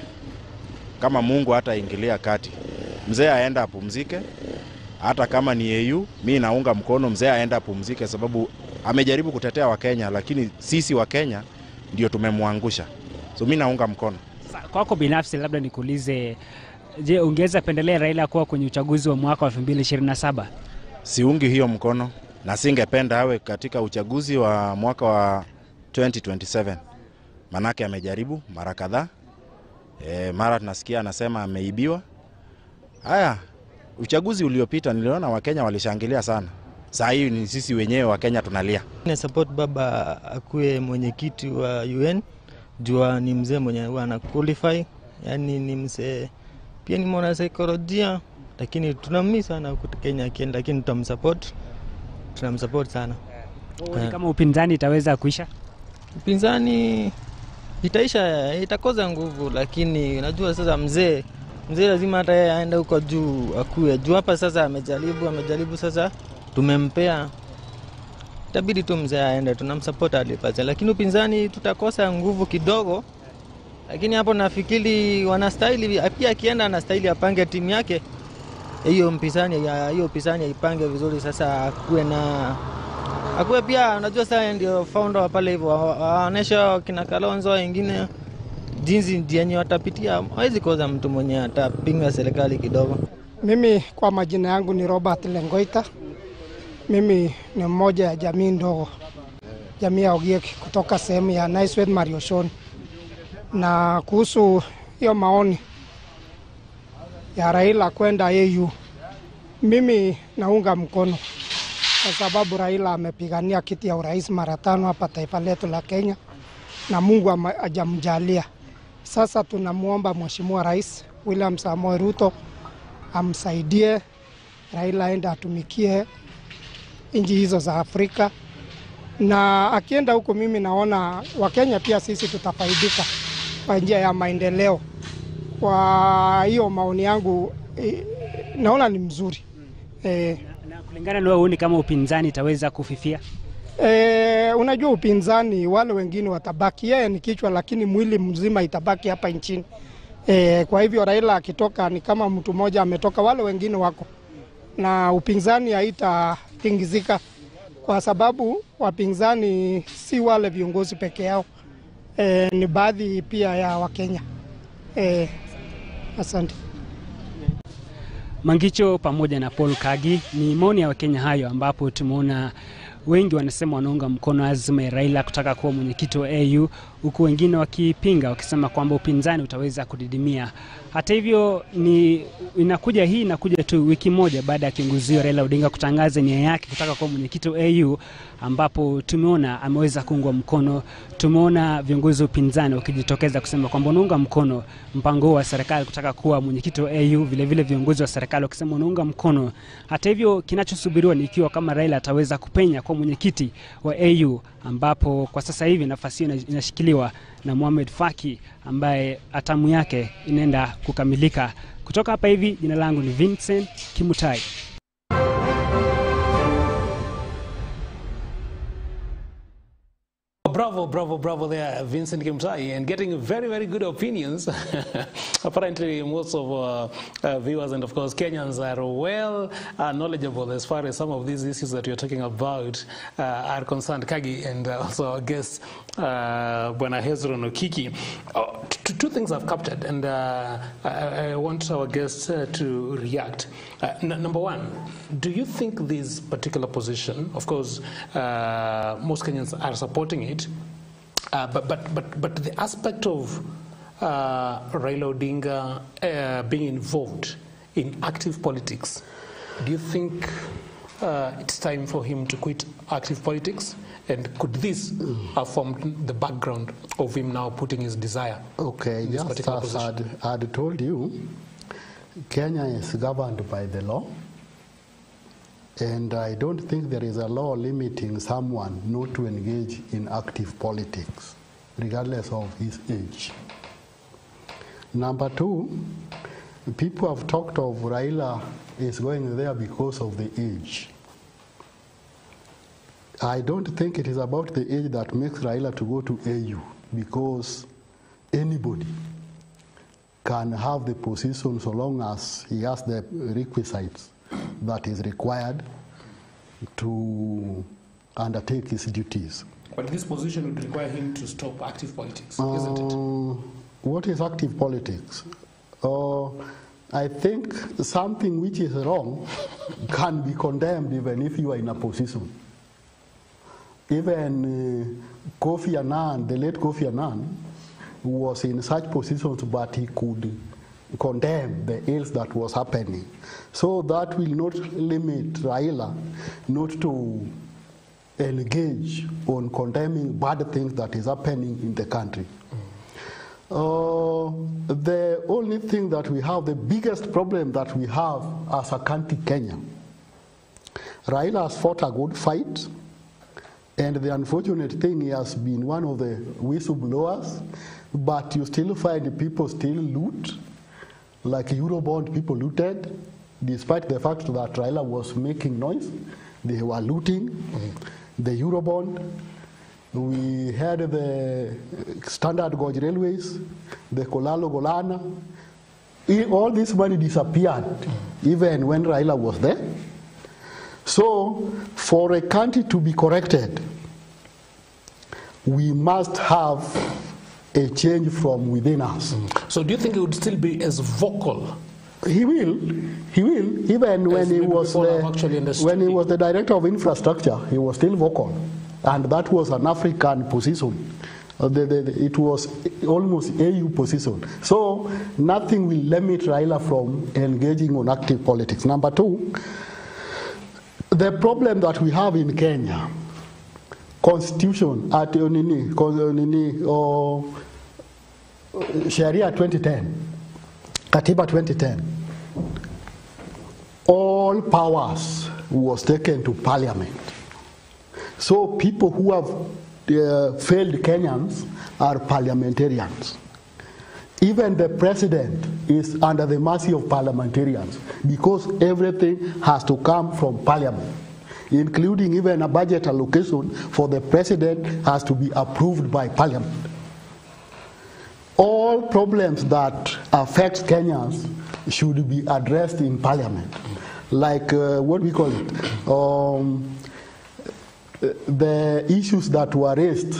kama Mungu hata ingilia kati. Mzee aenda apumzike, hata kama ni AU, mimi naunga mkono mzee aenda apumzike, sababu amejaribu kutetea Wakenya, lakini sisi Wakenya ndio tumemwangusha. So mimi naunga mkono. Kwako binafsi labda nikuulize, je, ungeweza pendelea Raila kuwa kwenye uchaguzi wa mwaka wa 2027? Siungi hiyo mkono na singependa awe katika uchaguzi wa mwaka wa 2027. Manake amejaribu mara kadhaa. Mara tunasikia anasema ameibiwa. Haya, uchaguzi uliopita niliona Wakenya walishangilia sana. Sasa hii ni sisi wenyewe Wakenya tunalia. Na support baba akuwe mwenyekiti wa UN. Jua ni mzee mwenye ana qualify. Yani ni mzee pia ni mwana saikolojia, lakini tunamisa sana huko Kenya akienda, lakini tunamsupport sana. Kama upinzani itaweza kuisha? Upinzani itaisha, itakoza nguvu, lakini unajua sasa mzee lazima hata yeye aende huko juu akuwe juu. Hapa sasa amejaribu sasa tumempea, itabidi tu mzee aende, tunamsupport alipata, lakini upinzani tutakosa nguvu kidogo. Lakini hapo nafikiri wanastahili pia, akienda anastahili apange timu yake hiyo mpinzani, hiyo upinzani ipange vizuri. Sasa kuwe na akuwe pia, unajua sasa ndio founder wa pale hivyo, waonesha kina Kalonzo wengine jinsi yenye watapitia. Hawezi koza mtu mwenye atapinga serikali kidogo. Mimi kwa majina yangu ni Robert Lengoita. Mimi ni mmoja ya jamii ndogo, jamii ya Ogiek kutoka sehemu ya Naiswed Marioshon. Na kuhusu hiyo maoni ya Raila kwenda AU, mimi naunga mkono kwa sababu Raila amepigania kiti ya urais mara 5 hapa taifa letu la Kenya na Mungu hajamjalia. Sasa tunamuomba Mheshimiwa Rais William Samoei Ruto amsaidie Raila aende atumikie nchi hizo za Afrika, na akienda huko mimi naona Wakenya pia sisi tutafaidika kwa njia ya maendeleo. Kwa hiyo maoni yangu naona ni mzuri. Na kulingana na wewe, kama upinzani itaweza kufifia? Unajua upinzani wale wengine watabaki, yeye ni kichwa lakini mwili mzima itabaki hapa nchini. Kwa hivyo Raila akitoka ni kama mtu mmoja ametoka, wale wengine wako. Na upinzani haitatingizika kwa sababu wapinzani si wale viongozi peke yao. Ni baadhi pia ya Wakenya. Asante. Mangicho pamoja na Paul Kagi, ni maoni ya Wakenya hayo, ambapo tumeona wengi wanasema wanaunga mkono azma ya Raila kutaka kuwa mwenyekiti wa AU, huku wengine wakipinga wakisema kwamba upinzani utaweza kudidimia. Hata hivyo inakuja tu wiki moja baada ya kiongozi Raila Odinga kutangaza nia yake kutaka kuwa mwenyekiti wa AU, ambapo tumeona ameweza kuungwa mkono. Tumeona viongozi wa upinzani wakijitokeza kusema kwamba wanaunga mkono mpango wa serikali kutaka kuwa mwenyekiti wa AU, vile vile viongozi wa serikali wakisema wanaunga mkono. Hata hivyo kinachosubiriwa ni ikiwa kama Raila ataweza kupenya kwa mwenyekiti wa AU, ambapo kwa sasa hivi nafasi hiyo inashikiliwa na Mohamed Faki ambaye atamu yake inaenda kukamilika. Kutoka hapa hivi, jina langu ni Vincent Kimutai. Bravo, bravo, bravo there, Vincent Kimutai, and getting very, very good opinions. Apparently, most of viewers and, of course, Kenyans are well knowledgeable as far as some of these issues that you're talking about are concerned. Kagi and also our guest, Bwana Hezron Okiki. Two things I've captured, and I want our guests to react. Number one, do you think this particular position, of course, most Kenyans are supporting it, but the aspect of Raila Odinga being involved in active politics, do you think it's time for him to quit active politics? And could this have formed the background of him now putting his desire in this particular position? I had told you, Kenya is governed by the law, and I don't think there is a law limiting someone not to engage in active politics, regardless of his age. Number two, people have talked of Raila is going there because of the age. I don't think it is about the age that makes Raila to go to AU, because anybody can have the position so long as he has the requisites that is required to undertake his duties. But this position would require him to stop active politics, isn't it? What is active politics? I think something which is wrong can be condemned even if you are in a position. Even Kofi Annan, the late Kofi Annan, was in such positions, but he could condemn the ills that was happening. So that will not limit Raila not to engage on condemning bad things that is happening in the country. The only thing that we have, the biggest problem that we have as a country, Kenya, Raila has fought a good fight, and the unfortunate thing, he has been one of the whistleblowers, but you still find people still loot, like Eurobond people looted, despite the fact that Raila was making noise, they were looting the Eurobond. We had the Standard Gauge Railways, the Kolalo Golana. All this money disappeared, even when Raila was there. So, for a country to be corrected, we must have a change from within us. So do you think he would still be as vocal? He will, even when he was the director of infrastructure, he was still vocal. And that was an African position. It was almost AU position. So nothing will limit Raila from engaging on active politics. Number two, the problem that we have in Kenya, Constitution at Sharia 2010, Katiba 2010, all powers was taken to parliament. So people who have failed Kenyans are parliamentarians. Even the president is under the mercy of parliamentarians because everything has to come from parliament, including even a budget allocation for the president has to be approved by parliament. All problems that affect Kenyans should be addressed in parliament, like what we call it, the issues that were raised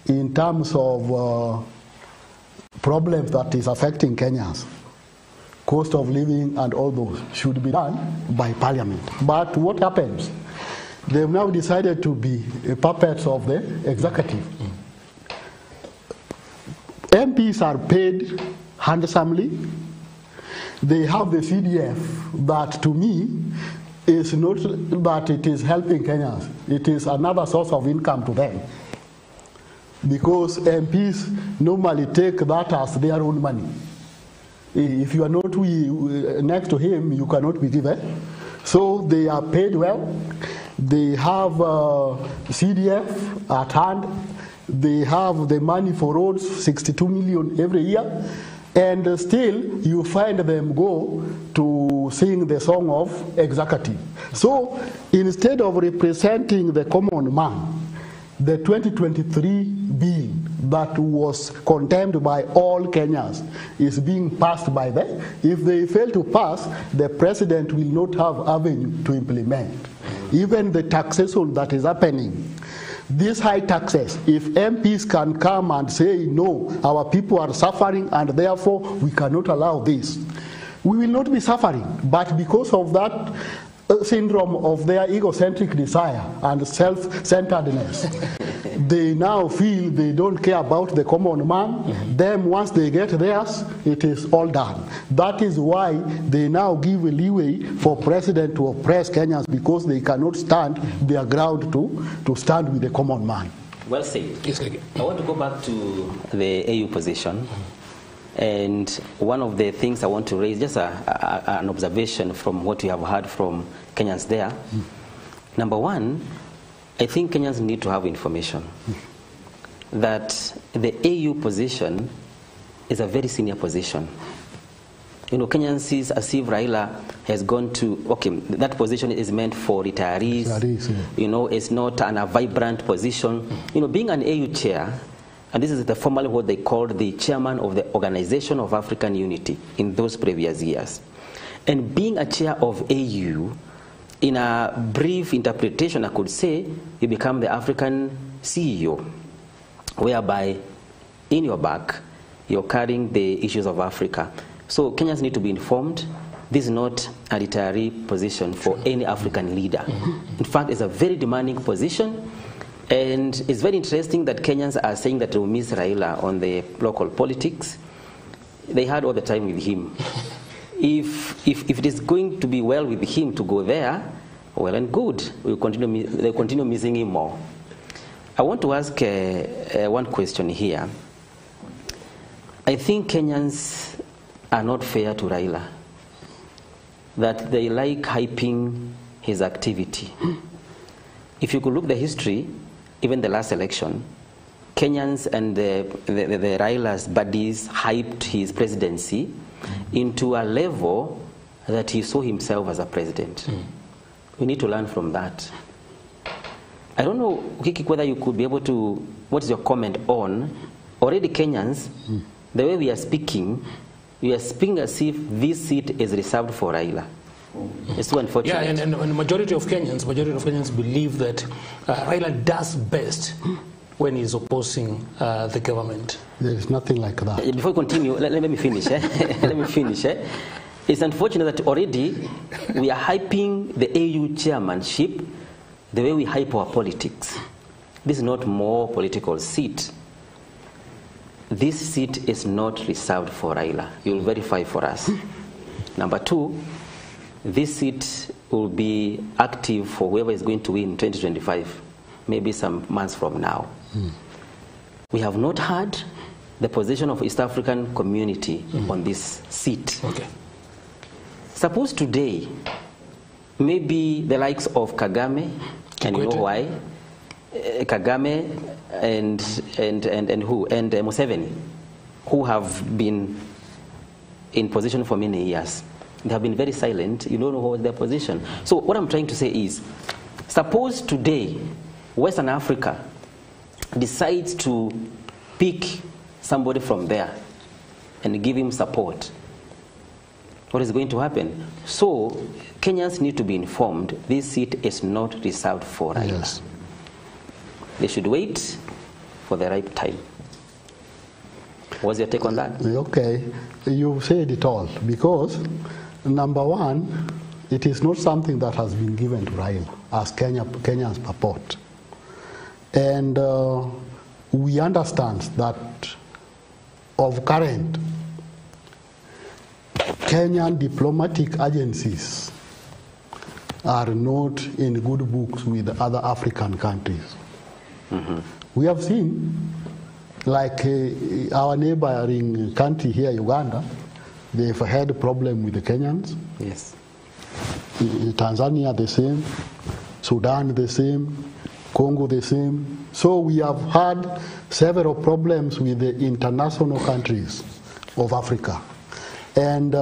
in terms of problems that is affecting Kenyans, cost of living and all those, should be done by parliament. But what happens? They've now decided to be puppets of the executive. MPs are paid handsomely. They have the CDF that, to me, is not that it is helping Kenyans. It is another source of income to them. Because MPs normally take that as their own money. If you are not next to him, you cannot be given. So they are paid well. They have CDF at hand. They have the money for roads, 62 million every year. And still, you find them go to sing the song of executive. So, instead of representing the common man, the 2023 bill that was condemned by all Kenyans is being passed by them. If they fail to pass, the president will not have avenue to implement. Even the taxation that is happening, these high taxes, if MPs can come and say, no, our people are suffering and therefore we cannot allow this, we will not be suffering. But because of that syndrome of their egocentric desire and self-centeredness, they now feel they don't care about the common man. Them, once they get theirs, it is all done. That is why they now give a leeway for president to oppress Kenyans, because they cannot stand their ground to stand with the common man. Well said. I want to go back to the AU position. And one of the things I want to raise, just an observation from what we have heard from Kenyans there. Number one, I think Kenyans need to have information that the AU position is a very senior position. You know, Kenyans see as if Raila has gone to, okay, that position is meant for retirees. You know, it's not a vibrant position. You know, being an AU chair, and this is the formally what they called the chairman of the Organization of African Unity in those previous years. And being a chair of AU, in a brief interpretation, I could say, you become the African CEO, whereby in your back, you're carrying the issues of Africa. So Kenyans need to be informed. This is not a retiree position for any African leader. In fact, it's a very demanding position. And it's very interesting that Kenyans are saying that they will miss Raila on the local politics. They had all the time with him. If it is going to be well with him to go there, well and good. They'll continue missing him more. I want to ask one question here. I think Kenyans are not fair to Raila, that they like hyping his activity. If you could look at the history, even the last election, Kenyans and the Raila's buddies hyped his presidency into a level that he saw himself as a president. We need to learn from that. I don't know, Kiki, whether you could be able to, what is your comment on, already Kenyans, the way we are speaking as if this seat is reserved for Raila. It's so unfortunate. Yeah, and majority of Kenyans believe that Raila does best when he's opposing the government. There is nothing like that. Before we continue, let me finish. Let me finish. It's unfortunate that already we are hyping the AU chairmanship the way we hype our politics. This is not more political seat. This seat is not reserved for Raila. You will verify for us. Number two, this seat will be active for whoever is going to win in 2025, maybe some months from now. We have not heard the position of East African community on this seat. Okay. Suppose today, maybe the likes of Kagame, and you know why, Kagame and who? And Museveni, who have been in position for many years. They have been very silent. You don't know what their position. So what I'm trying to say is, suppose today Western Africa decides to pick somebody from there and give him support. What is going to happen? So Kenyans need to be informed this seat is not reserved for Raila. Yes. They should wait for the right time. What's your take on that? Okay, you said it all, because number one, it is not something that has been given to Raila as Kenya's support. And we understand that of current, Kenyan diplomatic agencies are not in good books with other African countries. We have seen, like our neighboring country here, Uganda, they've had a problem with the Kenyans. Yes. Tanzania the same, Sudan the same, Congo the same. So we have had several problems with the international countries of Africa. And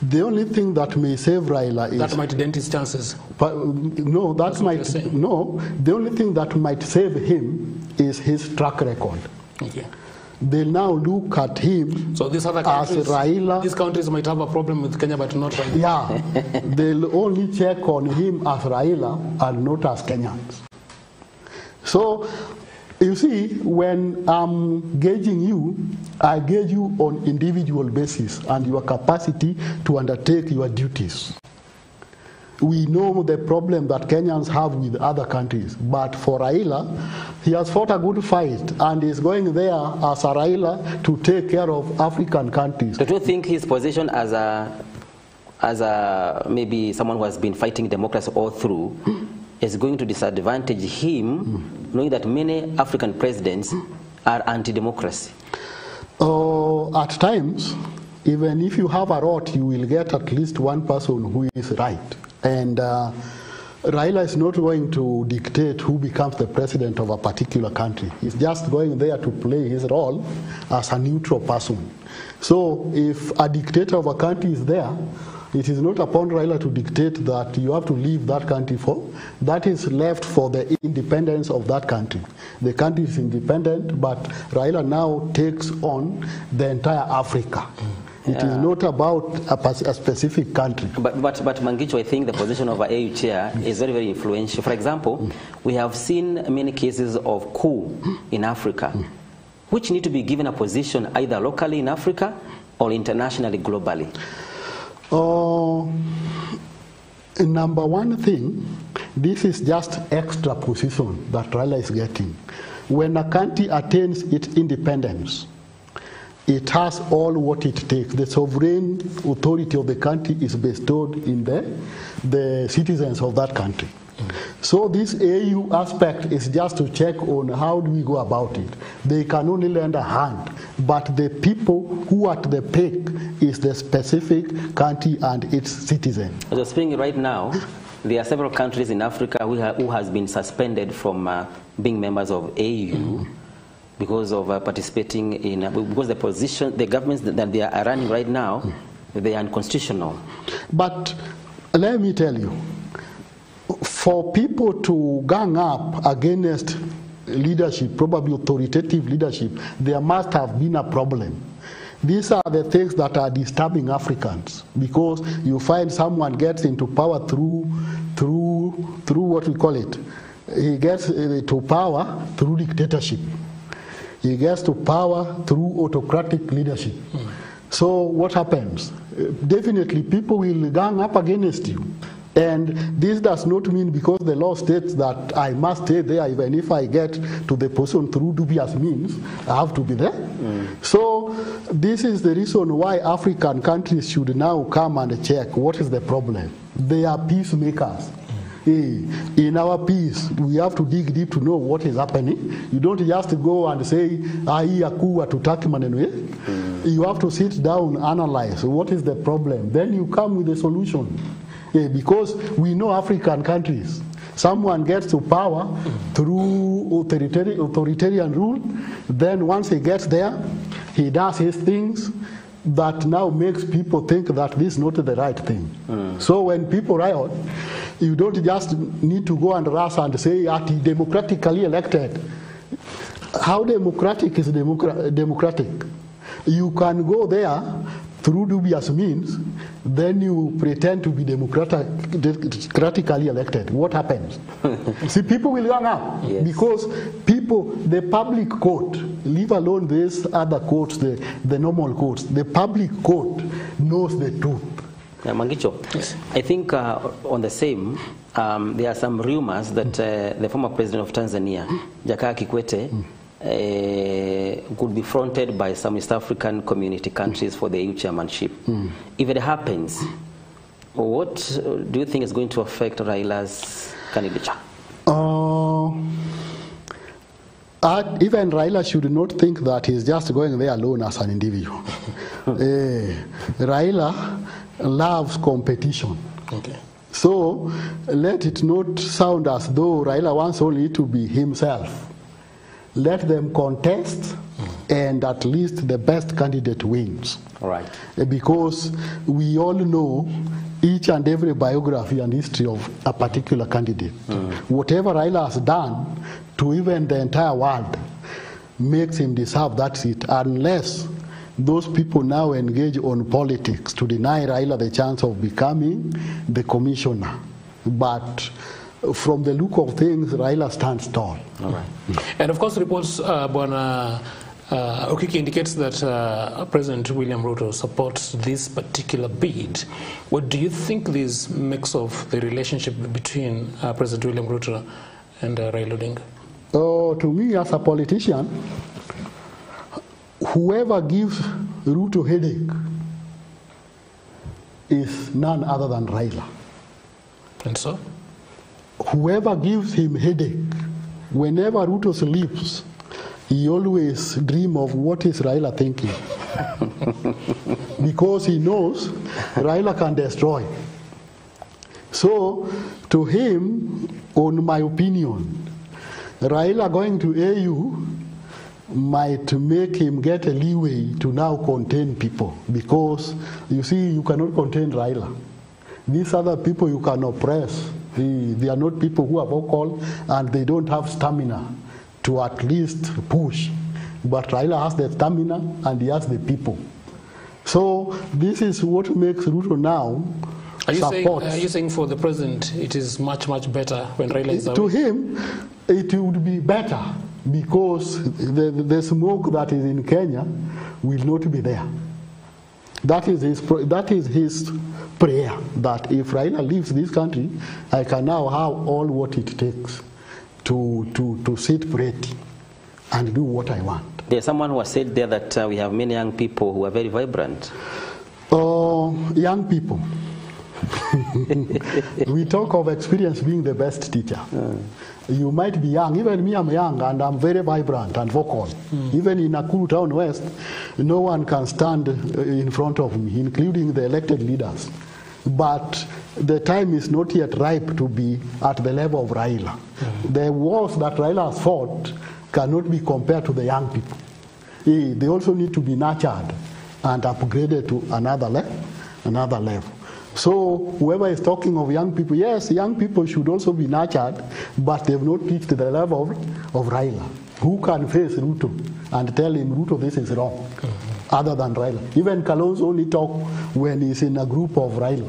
the only thing that may save Raila is... That might dent his chances. No, the only thing that might save him is his track record. Okay. They'll now look at him so these other countries, as Raila. These countries might have a problem with Kenya, but not Raila. Yeah, they'll only check on him as Raila and not as Kenyans. So, you see, when I'm gauging you, I gauge you on individual basis and your capacity to undertake your duties. We know the problem that Kenyans have with other countries, but for Raila, he has fought a good fight and is going there as a Raila to take care of African countries. Don't you think his position as a maybe someone who has been fighting democracy all through is going to disadvantage him, knowing that many African presidents are anti-democracy? At times, even if you have a rot, you will get at least one person who is right. And Raila is not going to dictate who becomes the president of a particular country. He's just going there to play his role as a neutral person. So if a dictator of a country is there, it is not upon Raila to dictate that you have to leave that country for. That is left for the independence of that country. The country is independent, but Raila now takes on the entire Africa. It is not about a specific country. But Mangicho, I think the position of our AU chair is very, very influential. For example, we have seen many cases of coup in Africa, which need to be given a position either locally in Africa or internationally, globally. Number one thing, this is just extra position that Raila is getting. When a country attains its independence, it has all what it takes. The sovereign authority of the country is bestowed in the citizens of that country. So this AU aspect is just to check on how do we go about it. They can only lend a hand, but the people who are at the peak is the specific country and its citizens. As you're speaking right now, there are several countries in Africa who has been suspended from being members of AU. Because of participating in, because the position, the governments that they are running right now, they are unconstitutional. But let me tell you, for people to gang up against leadership, probably authoritative leadership, there must have been a problem. These are the things that are disturbing Africans, because you find someone gets into power through what we call it. He gets to power through dictatorship. He gets to power through autocratic leadership. So what happens? Definitely people will gang up against you. And this does not mean because the law states that I must stay there even if I get to the position through dubious means, I have to be there. So this is the reason why African countries should now come and check what is the problem. They are peacemakers. In our peace, we have to dig deep to know what is happening. You don't just go and say, hatutaki maneno. You have to sit down, analyze what is the problem. Then you come with a solution. Because we know African countries, someone gets to power through authoritarian rule, then once he gets there, he does his things that now makes people think that this is not the right thing. So when people riot, you don't just need to go and rush and say, democratically elected. How democratic is democratic? You can go there through dubious means, then you pretend to be democratically elected. What happens? See, people will gang up because the public court, leave alone these other courts, the normal courts, the public court knows the truth. Mangicho, I think on the same, there are some rumors that the former president of Tanzania, Jakaya Kikwete, could be fronted by some East African community countries for the EU chairmanship. If it happens, what do you think is going to affect Raila's candidature? Even Raila should not think that he's just going there alone as an individual. Raila loves competition. So let it not sound as though Raila wants only to be himself. Let them contest, and at least the best candidate wins. All right. Because we all know each and every biography and history of a particular candidate. Whatever Raila has done to even the entire world makes him deserve that seat, unless those people now engage on politics to deny Raila the chance of becoming the commissioner. But from the look of things, Raila stands tall. All right. And of course, reports, Okiki indicates that President William Ruto supports this particular bid. What do you think this makes of the relationship between President William Ruto and Raila Odinga? Oh, to me, as a politician, whoever gives Ruto headache is none other than Raila. And so? Whoever gives him headache, whenever Ruto sleeps, he always dreams of what is Raila thinking. Because he knows Raila can destroy. So, to him, on my opinion, Raila going to AU might make him get a leeway to now contain people. Because, you see, you cannot contain Raila. These other people you can oppress. They are not people who are vocal, and they don't have stamina to at least push. But Raila has the stamina and he has the people. So this is what makes Ruto now support. Are you saying for the president it is much, much better when Raila is away? To him, it would be better because the smoke that is in Kenya will not be there. That is his prayer, that if Raila leaves this country, I can now have all what it takes to sit pretty and do what I want. There's someone who has said there that we have many young people who are very vibrant. Young people. We talk of experience being the best teacher. You might be young, even me I'm young and I'm very vibrant and vocal. Even in Nakuru Town West, no one can stand in front of me, including the elected leaders. But the time is not yet ripe to be at the level of Raila. The wars that Raila has fought cannot be compared to the young people. They also need to be nurtured and upgraded to another level. So whoever is talking of young people, yes, young people should also be nurtured, but they've not reached the level of Raila. Who can face Ruto and tell him, Ruto, this is wrong? other than Raila. Even Kalonzo only talk when he's in a group of Raila.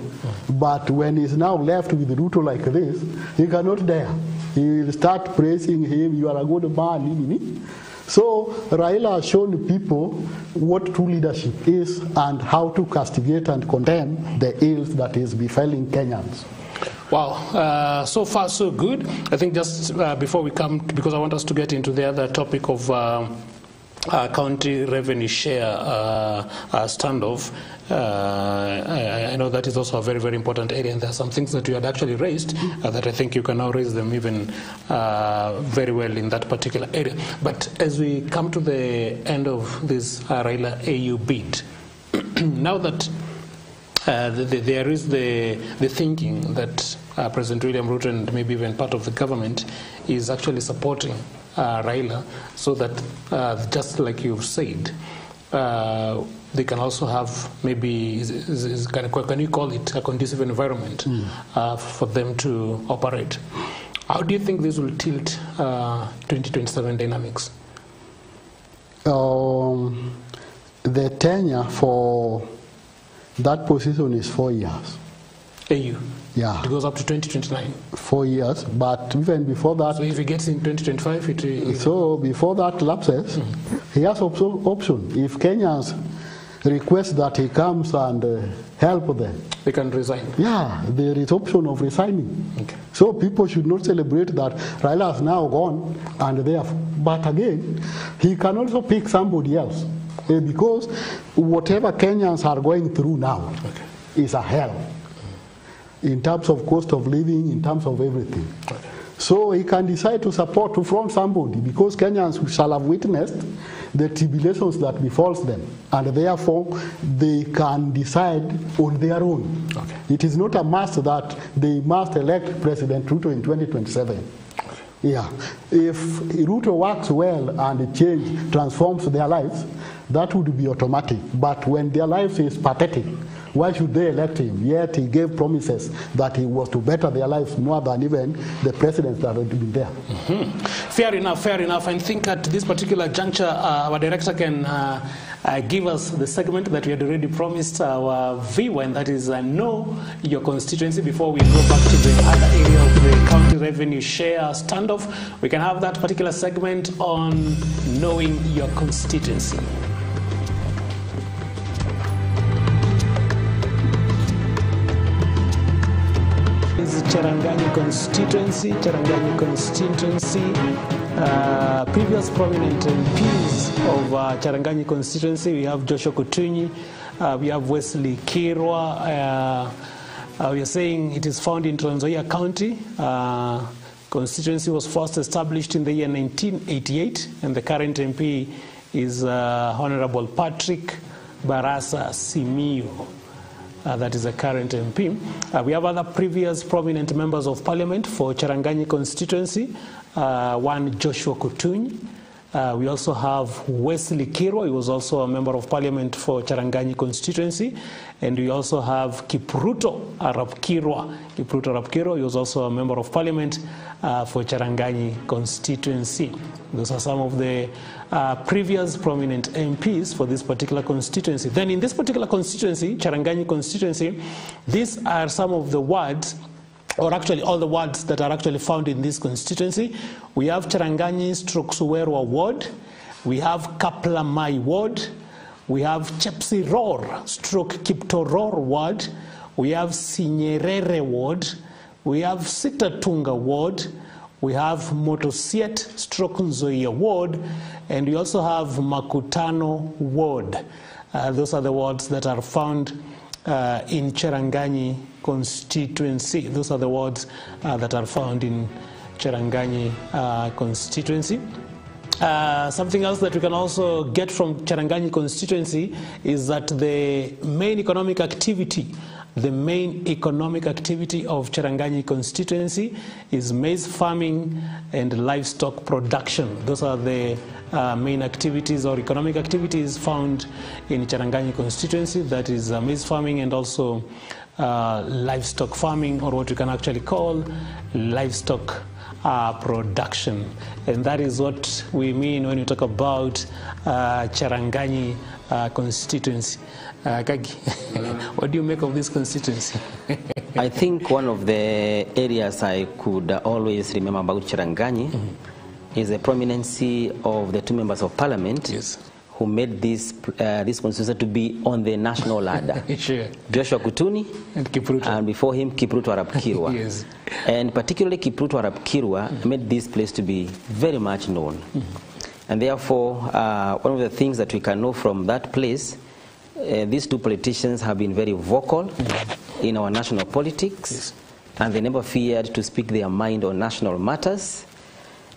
But when he's now left with Ruto like this, he cannot dare. He will start praising him, you are a good man. So Raila has shown people what true leadership is and how to castigate and condemn the ills that is befalling Kenyans. Wow, so far so good. I think just before we come, because I want us to get into the other topic of county revenue share standoff. I know that is also a very, very important area, and there are some things that you had actually raised that I think you can now raise them even very well in that particular area. But as we come to the end of this Raila AU bid, now that there is the thinking that President William Ruto and maybe even part of the government is actually supporting Raila, so that just like you've said, they can also have maybe, can you call it a conducive environment for them to operate. How do you think this will tilt 2027 dynamics? The tenure for that position is 4 years. AU? Yeah. It goes up to 2029? 4 years, but even before that... So if he gets in 2025, So before that lapses, he has option. If Kenyans request that he comes and help them, they can resign. Yeah, there is option of resigning. Okay. So people should not celebrate that Raila has now gone and they have... But again, he can also pick somebody else. Because whatever Kenyans are going through now is a hell in terms of cost of living, in terms of everything. So he can decide to support from somebody, because Kenyans shall have witnessed the tribulations that befalls them, and therefore they can decide on their own. It is not a must that they must elect President Ruto in 2027. Yeah, if Ruto works well and change transforms their lives, that would be automatic. But when their life is pathetic, why should they elect him? Yet he gave promises that he was to better their lives more than even the presidents that had been there. Fair enough, fair enough. I think at this particular juncture, our director can give us the segment that we had already promised our viewer, and that is Know Your Constituency. Before we go back to the other area of the county revenue share standoff, we can have that particular segment on knowing your constituency. Cherangani constituency, previous prominent MPs of Cherangani constituency. We have Joshua Kutunyi, we have Wesley Kirwa. We are saying it is found in Trans Nzoia County. Constituency was first established in the year 1988, and the current MP is Honorable Patrick Barasa Simio. That is the current MP. We have other previous prominent members of parliament for Cherangani constituency. One, Joshua Kutunyi. We also have Wesley Kirwa. He was also a member of parliament for Cherangani constituency. And we also have Kipruto Arap Kirwa. Kipruto Arap Kirwa, he was also a member of parliament for Cherangani constituency. Those are some of the previous prominent MPs for this particular constituency. Then in this particular constituency, Cherangani constituency, these are some of the wards, or actually all the wards that are actually found in this constituency. We have Cherangani stroke Suwerwa ward, we have Kaplamai ward, we have Chepsiror stroke Kiptoror ward, we have Sinyerere ward, we have Sitatunga ward, we have Motosiet stroke Nzoia ward, and we also have Makutano ward. Those are the wards that are found in Cherangani constituency. Those are the wards that are found in Cherangani constituency. Something else that we can also get from Cherangani constituency is that the main economic activity of Cherangani constituency is maize farming and livestock production. Those are the main activities or economic activities found in Cherangani constituency. That is maize farming and also livestock farming, or what we can actually call livestock production. And that is what we mean when we talk about Cherangani constituency. Kagi, what do you make of this constituency? I think one of the areas I could always remember about Cherangani is the prominency of the two members of parliament who made this constituency to be on the national ladder. Sure. Joshua Kutuni and Kipruto. And before him, Kipruto Arap Kirwa. Yes. And particularly Kipruto Arap Kirwa made this place to be very much known. And therefore, one of the things that we can know from that place, these two politicians have been very vocal in our national politics, and they never feared to speak their mind on national matters.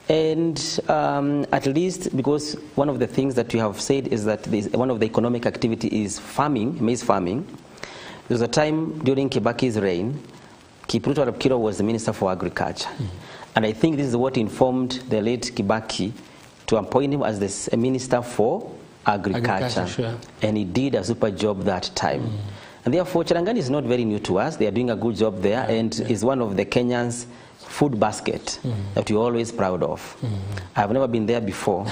And at least because one of the things that we have said is that one of the economic activity is farming, maize farming. There was a time during Kibaki's reign, Kipruto Arap Kirwa was the Minister for Agriculture. And I think this is what informed the late Kibaki to appoint him as the Minister for Agriculture. Sure. And he did a super job that time. And therefore, Cherangani is not very new to us. They are doing a good job there, and is one of the Kenyans' food basket that we're always proud of. I've never been there before,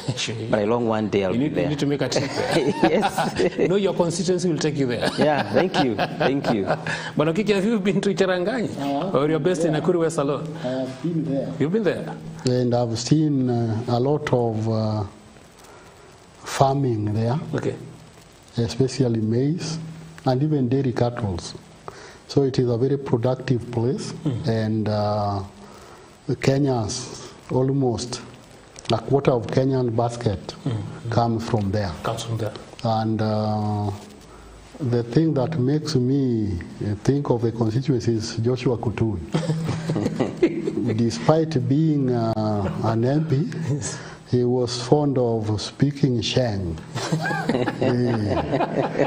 but I long one day I'll be there. You need to make a trip there. Yes. No, your constituency will take you there. Yeah, thank you. Thank you. But Okiki, have you been to Cherangani? Or you're based in Nakuru West alone? I have been there. You've been there? And I've seen a lot of farming there, especially maize and even dairy cattle. So it is a very productive place, and Kenya's almost a quarter of Kenyan basket comes from there. Comes from there. And the thing that makes me think of the constituency is Joshua Kutuni. Despite being an MP, he was fond of speaking Sheng.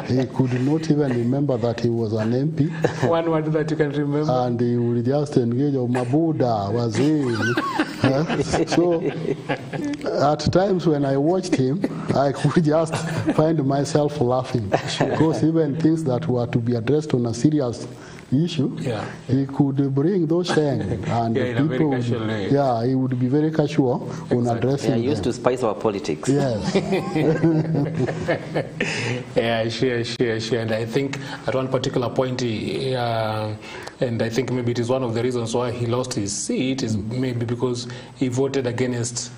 He could not even remember that he was an MP. One word that you can remember. And he would just engage of Mabuda, Waziri. So at times when I watched him, I could just find myself laughing. Because even things that were to be addressed on a serious issue, he could bring those Sheng, and people would, he would be very casual on addressing them. He used to spice our politics. Yes. Yeah, sure. And I think at one particular point, and I think maybe it is one of the reasons why he lost his seat is maybe because he voted against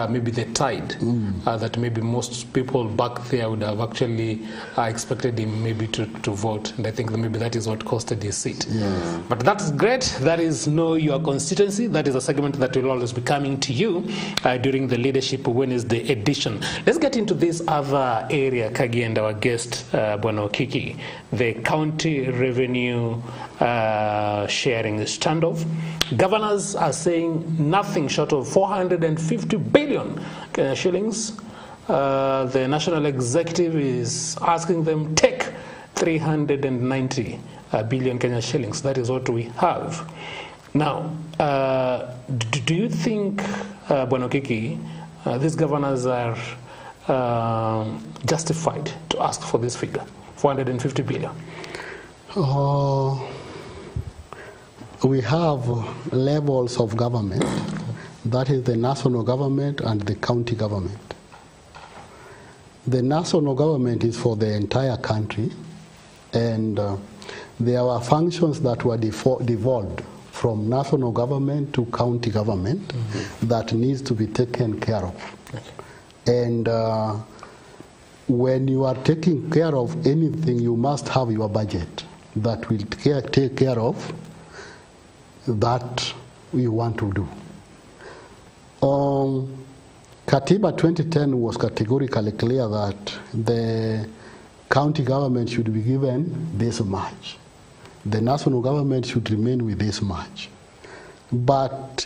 maybe the tide that maybe most people back there would have actually expected him maybe to vote, and I think that maybe that is what costed his seat. Yes. But that's great. That is Know Your Constituency. That is a segment that will always be coming to you during the Leadership Wednesday edition. Let's get into this other area, Kagi, and our guest, Bwana Okiki, the county revenue sharing standoff. Governors are saying nothing short of 450 billion shillings. The national executive is asking them take 390 billion Kenya shillings. That is what we have. Now, do you think, Bwana Okiki, these governors are justified to ask for this figure, 450 billion? We have levels of government. That is the national government and the county government. The national government is for the entire country, and there were functions that were devolved from national government to county government that needs to be taken care of. And when you are taking care of anything, you must have your budget that will take care of that you want to do. Katiba 2010 was categorically clear that the county government should be given this much. The national government should remain with this much. But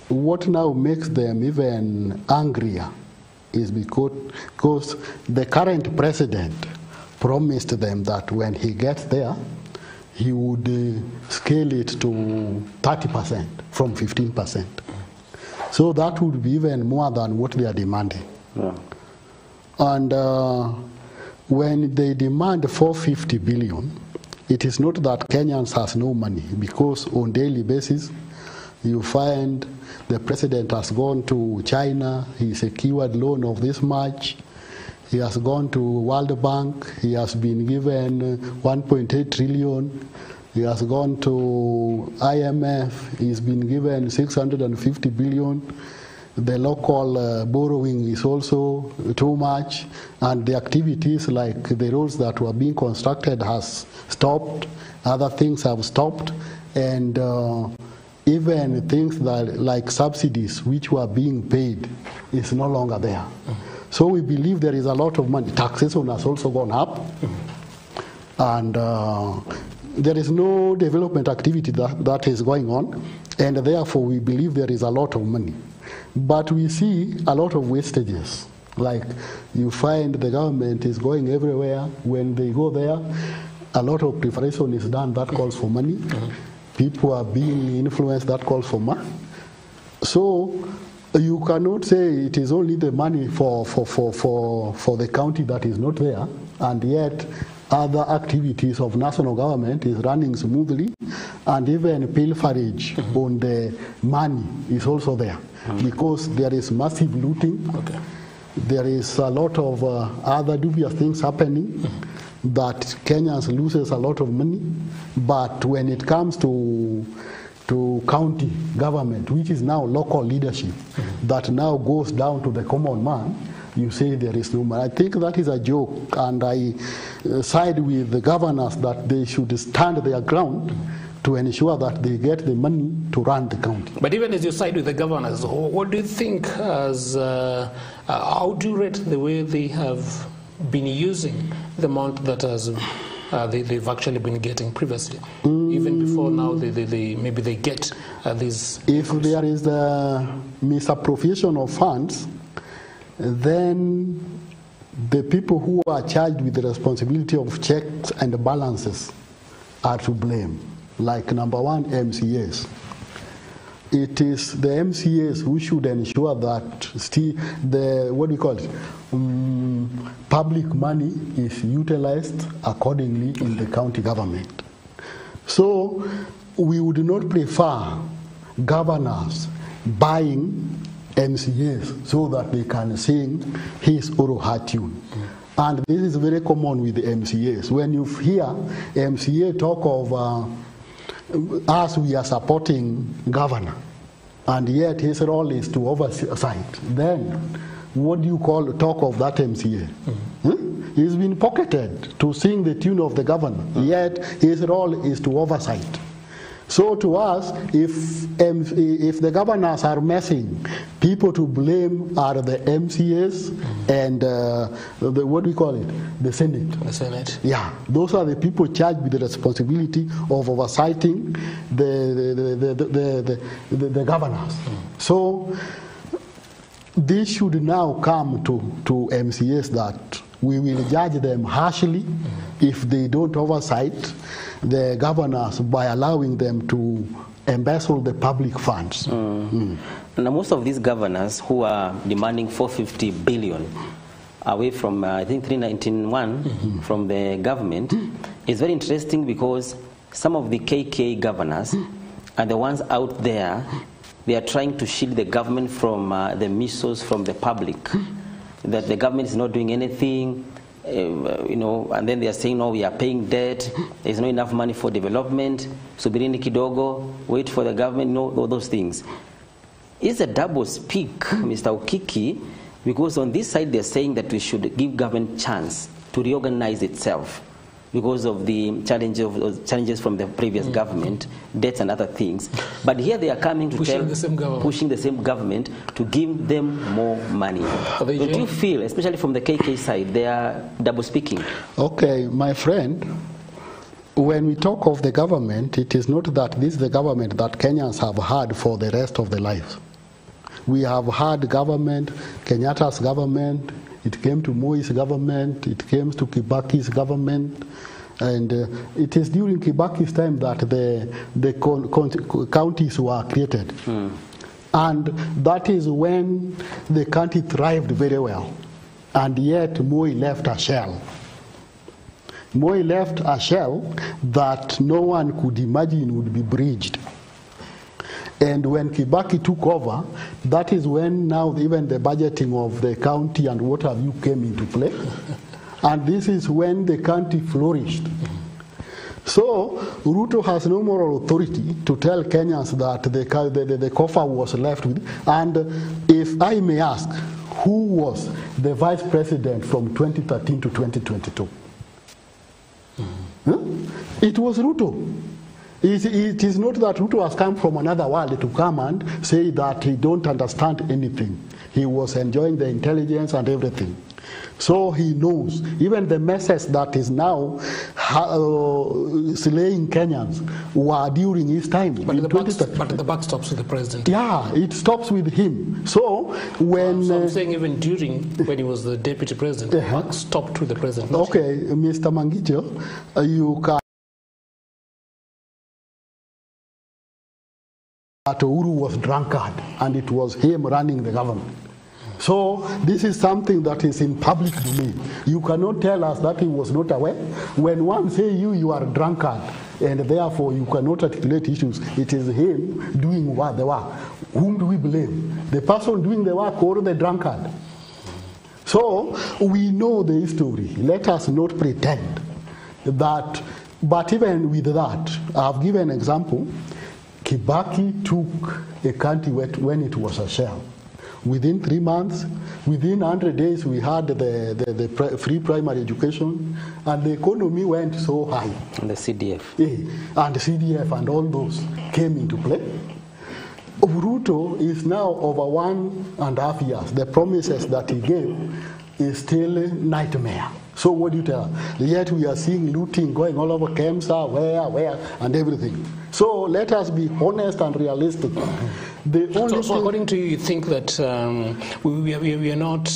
what now makes them even angrier is because the current president promised them that when he gets there, he would scale it to 30% from 15%. So that would be even more than what they are demanding. Yeah. And when they demand 450 billion, it is not that Kenyans has no money, because on daily basis, You find the president has gone to China, he secured loan of this much. He has gone to World Bank, he has been given 1.8 trillion. He has gone to IMF, he's been given 650 billion. The local borrowing is also too much, and the activities like the roads that were being constructed has stopped, other things have stopped, and even things that like subsidies which were being paid is no longer there. So we believe there is a lot of money. Taxation has also gone up, and there is no development activity that is going on, and therefore we believe there is a lot of money. But we see a lot of wastages. Like you find the government is going everywhere. When they go there, a lot of preparation is done that calls for money. People are being influenced that calls for money. So you cannot say it is only the money for the county that is not there, and yet other activities of national government is running smoothly, and even pilferage on the money is also there, because there is massive looting. There is a lot of other dubious things happening that Kenyans loses a lot of money. But when it comes to county government, which is now local leadership, that now goes down to the common man, you say there is no money. I think that is a joke, and I side with the governors that they should stand their ground to ensure that they get the money to run the county. But even as you side with the governors, what do you think as, how do you rate the way they have been using the amount that has they've actually been getting previously, even before now maybe they get these? If there is the misappropriation of funds, then the people who are charged with the responsibility of checks and balances are to blame. Like number one, MCAs. It is the MCAs who should ensure that public money is utilized accordingly in the county government. So we would not prefer governors buying MCAs so that they can sing his or her tune. And this is very common with the MCAs. When you hear MCA talk of us, we are supporting governor, and yet his role is to oversight, then what do you talk of that MCA? He's been pocketed to sing the tune of the governor, yet his role is to oversight. So to us, if the governors are messing, people to blame are the MCAs and the Senate. The Senate. Yeah, those are the people charged with the responsibility of oversighting the governors. So this should now come to MCAs that we will judge them harshly if they don't oversight the governors by allowing them to embezzle the public funds. Now, most of these governors who are demanding 450 billion away from, I think, 391 from the government, is very interesting because some of the KK governors are the ones out there, they are trying to shield the government from the missiles from the public, that the government is not doing anything. And then they are saying, no, we are paying debt, there's not enough money for development, subirini kidogo, wait for the government, all those things. It's a double speak, Mr. Okiki, because on this side they're saying that we should give government chance to reorganize itself because of the challenges from the previous government, debts and other things. But here they are coming to pushing the same government to give them more money. Do you feel, especially from the KK side, they are double speaking? Okay, my friend, when we talk of the government, it is not that this is the government that Kenyans have had for the rest of their lives. We have had government, Kenyatta's government, it came to Moi's government, it came to Kibaki's government, and it is during Kibaki's time that the counties were created. And that is when the country thrived very well. And yet Moi left a shell. Moi left a shell that no one could imagine would be bridged. And when Kibaki took over, that is when now even the budgeting of the county and what have you came into play. And this is when the country flourished. So Ruto has no moral authority to tell Kenyans that the coffer was left with. And if I may ask, who was the vice president from 2013 to 2022? It was Ruto. It is not that Ruto has come from another world to come and say that he don't understand anything. He was enjoying the intelligence and everything. So he knows. Even the message that is now slaying Kenyans were during his time. But the buck stops with the president. Yeah, it stops with him. So when... So I'm saying even during, when he was the deputy president, the buck stopped with the president. Okay, Mr. Mangicho, you can... That Uhuru was drunkard and it was him running the government. So this is something that is in public domain. You cannot tell us that he was not aware. When one say you are a drunkard and therefore you cannot articulate issues, it is him doing what the work. Whom do we blame? The person doing the work or the drunkard? So we know the history. Let us not pretend that, but even with that, I've given an example. Kibaki took a country when it was a shell. Within 3 months, within 100 days, we had the free primary education, and the economy went so high. And the CDF. And the CDF and all those came into play. Ruto is now over 1.5 years. The promises that he gave is still a nightmare. So what do you tell? Yet we are seeing looting going all over Kemsa, where, and everything. So let us be honest and realistic. So according to you, you think that we are not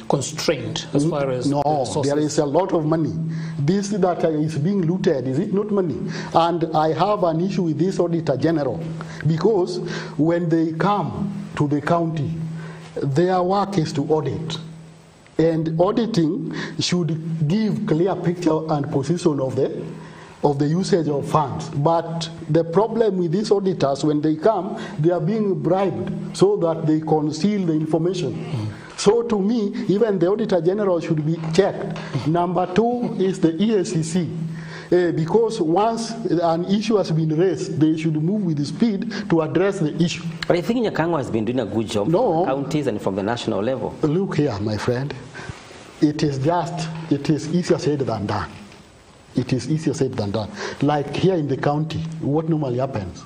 constrained as far as No, there is a lot of money. This that is being looted, is it not money? And I have an issue with this Auditor General, because when they come to the county, their work is to audit. And auditing should give clear picture and position of the usage of funds. But the problem with these auditors, when they come, they are being bribed so that they conceal the information. So to me, even the Auditor General should be checked. Number 2 is the EACC. Because once an issue has been raised, they should move with speed to address the issue. But I think Nyakango has been doing a good job from counties and from the national level. Look here, my friend. It is easier said than done. It is easier said than done. Like here in the county, what normally happens?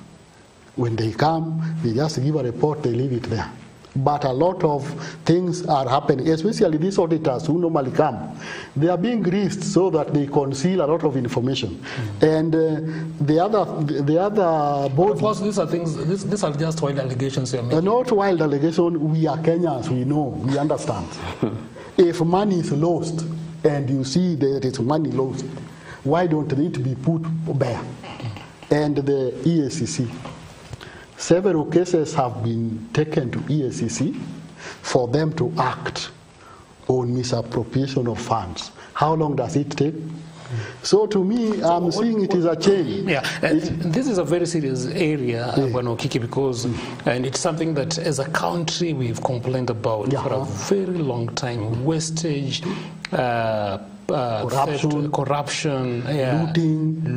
When they come, they just give a report, they leave it there. But a lot of things are happening, especially these auditors who normally come. They are being greased so that they conceal a lot of information. And the other body... Of course, these are things, these are just wild allegations you're making. Not wild allegations. We are Kenyans, we know, we understand. If money is lost, and you see there is money lost, why don't it be put bare? And the EACC. Several cases have been taken to EACC for them to act on misappropriation of funds. How long does it take? So to me, I'm seeing it is a change. Yeah, this is a very serious area, Wanokiki, because and it's something that as a country we've complained about for a very long time. Wastage, corruption,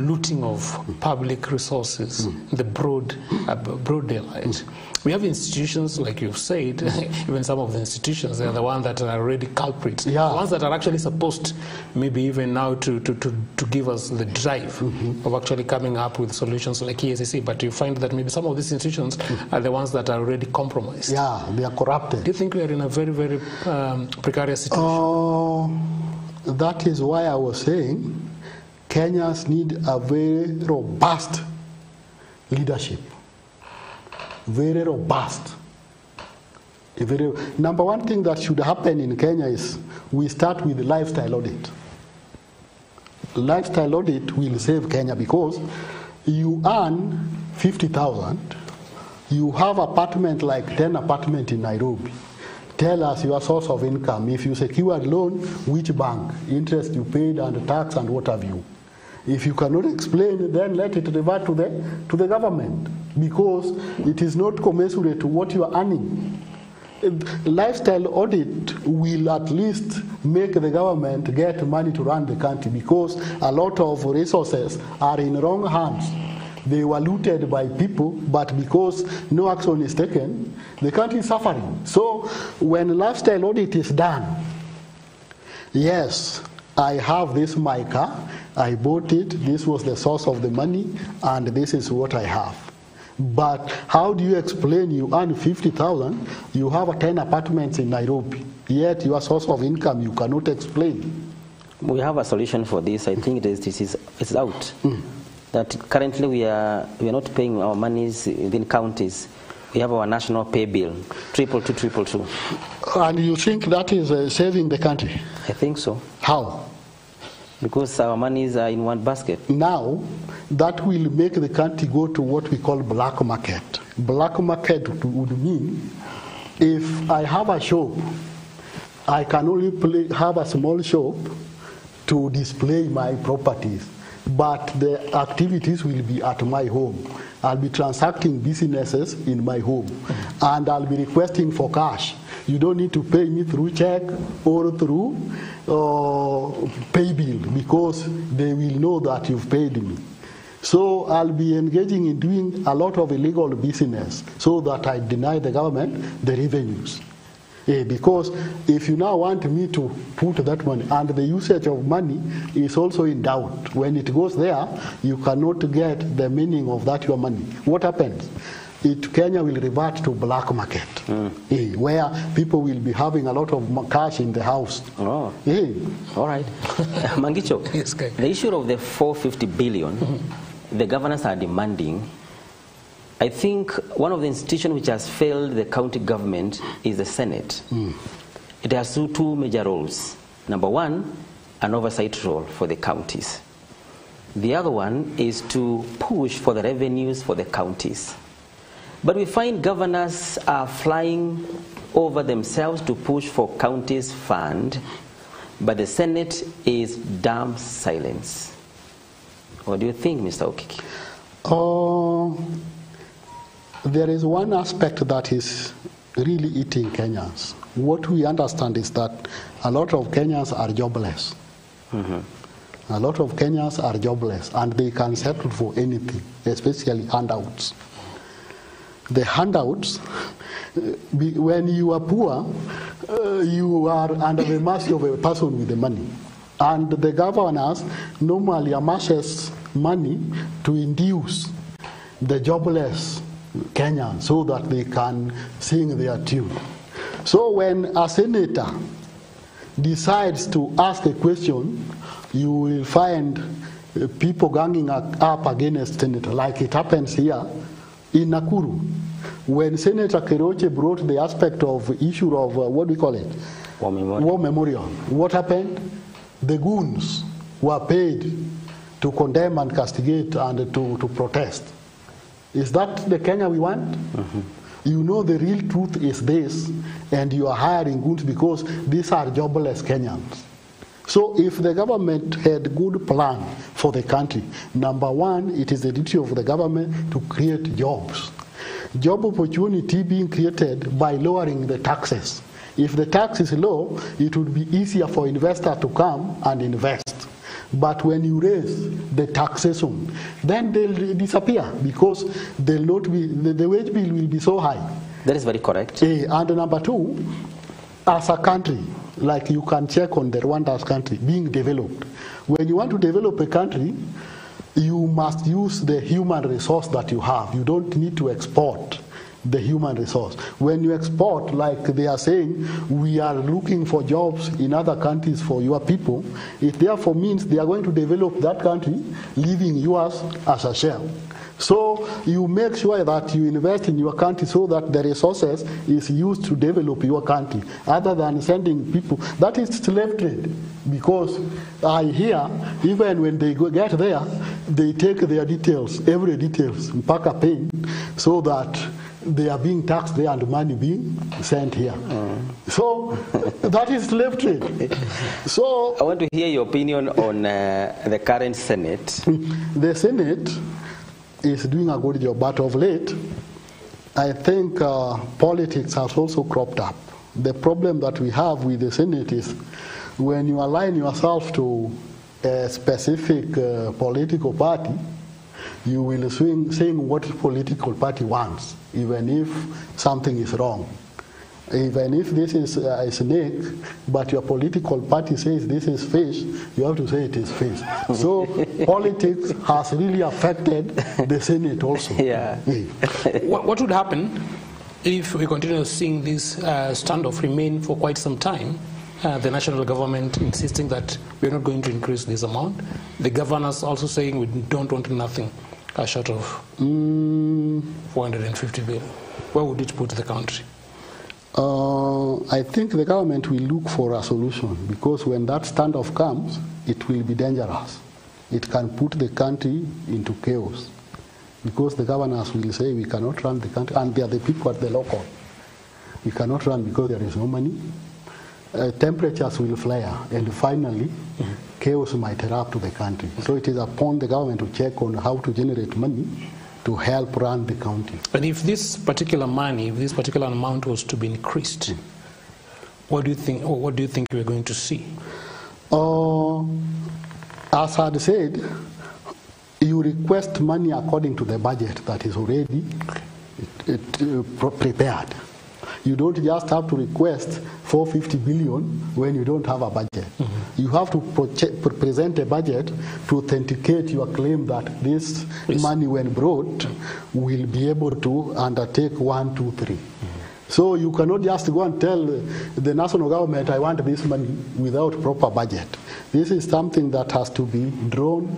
looting of public resources, the broad daylight. We have institutions, like you've said, even some of the institutions, they're the ones that are already culprits. The ones that are actually supposed, maybe even now, to give us the drive of actually coming up with solutions like EACC. But you find that maybe some of these institutions are the ones that are already compromised. Yeah, they are corrupted. Do you think we are in a very, very precarious situation? That is why I was saying Kenyans need a very robust leadership. Very robust. Number one thing that should happen in Kenya is we start with the lifestyle audit. Lifestyle audit will save Kenya because you earn 50,000, you have apartment like 10 apartments in Nairobi. Tell us your source of income. If you secured loan, which bank, interest you paid and tax and what have you. If you cannot explain, then let it revert to the government. because it is not commensurate to what you are earning. Lifestyle audit will at least make the government get money to run the country, because a lot of resources are in wrong hands. They were looted by people, but because no action is taken, the country is suffering. So when lifestyle audit is done, yes, I have this my car, I bought it, this was the source of the money, and this is what I have. But how do you explain you earn 50,000, you have 10 apartments in Nairobi, yet your source of income you cannot explain? We have a solution for this. I think it's out. That currently we are not paying our monies within counties. We have our national pay bill, 222. And you think that is saving the country? I think so. How? Because our monies are in one basket. Now, that will make the country go to what we call black market. Black market would mean if I have a shop, I can only have a small shop to display my properties, but the activities will be at my home. I'll be transacting businesses in my home, and I'll be requesting for cash. You don't need to pay me through check or through pay bill, because they will know that you've paid me. So I'll be engaging in doing a lot of illegal business so that I deny the government the revenues. Because if you now want me to put that money, and the usage of money is also in doubt, when it goes there, you cannot get the meaning of that your money. What happens? Kenya will revert to black market, where people will be having a lot of cash in the house. Oh. All right. Mangicho, yes, the issue of the 450 billion, the governors are demanding. I think one of the institutions which has failed the county government is the Senate. It has two major roles. Number one, an oversight role for the counties. The other one is to push for the revenues for the counties. But we find governors are flying over themselves to push for counties' fund, but the Senate is dumb silence. What do you think, Mr. Okiki? There is one aspect that is really eating Kenyans. What we understand is that a lot of Kenyans are jobless. A lot of Kenyans are jobless, and they can settle for anything, especially handouts. The handouts, when you are poor, you are under the mercy of a person with the money. And the governors normally amasses money to induce the jobless Kenyans so that they can sing their tune. So when a senator decides to ask a question, you will find people ganging up against senator, like it happens here in Nakuru. When Senator Keroche brought the aspect of issue of, what do we call it? War Memorial. What happened? The goons were paid to condemn and castigate and to protest. Is that the Kenya we want? You know the real truth is this, and you are hiring goons because these are jobless Kenyans. So if the government had a good plan for the country, number one, it is the duty of the government to create jobs. Job opportunity being created by lowering the taxes. If the tax is low, it would be easier for investors to come and invest. But when you raise the taxation, then they'll disappear because they'll not be, the wage bill will be so high. That is very correct. And number two, as a country, like you can check on the Rwanda's country being developed. When you want to develop a country, you must use the human resource that you have. You don't need to export the human resource. When you export, like they are saying, we are looking for jobs in other countries for your people, it therefore means they are going to develop that country, leaving yours as a shell. So you make sure that you invest in your country so that the resources is used to develop your country, other than sending people. That is slave trade, because I hear even when they get there, they take their details, every details, mpaka pain, so that they are being taxed there and money being sent here. So that is slave trade. So I want to hear your opinion on the current Senate. The Senate, is doing a good job. But of late, I think politics has also cropped up. The problem that we have with the Senate is when you align yourself to a specific political party, you will swing saying what political party wants, even if something is wrong. Even if this is a snake, but your political party says this is fish, you have to say it is fish. So politics has really affected the Senate also. Yeah. What would happen if we continue seeing this standoff remain for quite some time? The national government insisting that we're not going to increase this amount. The governors also saying we don't want nothing short of 450 billion. Where would it put the country? I think the government will look for a solution, because when that standoff comes, it will be dangerous. It can put the country into chaos, because the governors will say we cannot run the country, and they are the people at the local. We cannot run because there is no money. Temperatures will flare, and finally, chaos might erupt to the country. So it is upon the government to check on how to generate money to help run the county. And if this particular money, if this particular amount was to be increased, what do you think? Or what do you think we're going to see? As I had said, you request money according to the budget that is already prepared. You don't just have to request 450 billion when you don't have a budget. You have to present a budget to authenticate your claim that this money, when brought, will be able to undertake 1, 2, 3. So you cannot just go and tell the national government, I want this money, without proper budget. This is something that has to be drawn,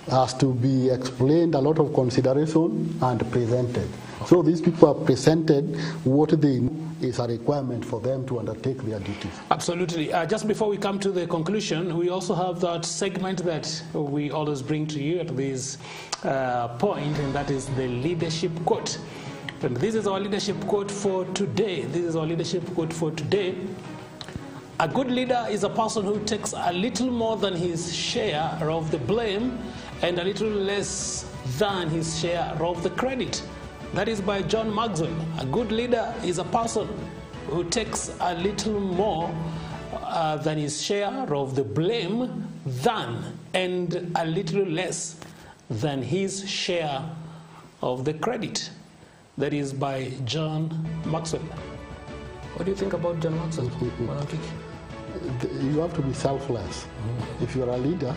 has to be explained, a lot of consideration, and presented. So these people have presented what they know is a requirement for them to undertake their duties. Absolutely. Just before we come to the conclusion, we also have that segment that we always bring to you at this point, and that is the leadership quote. And this is our leadership quote for today. This is our leadership quote for today. A good leader is a person who takes a little more than his share of the blame and a little less than his share of the credit. That is by John Maxwell. A good leader is a person who takes a little more than his share of the blame and a little less than his share of the credit. That is by John Maxwell. What do you think about John Maxwell? You have to be selfless. If you're a leader,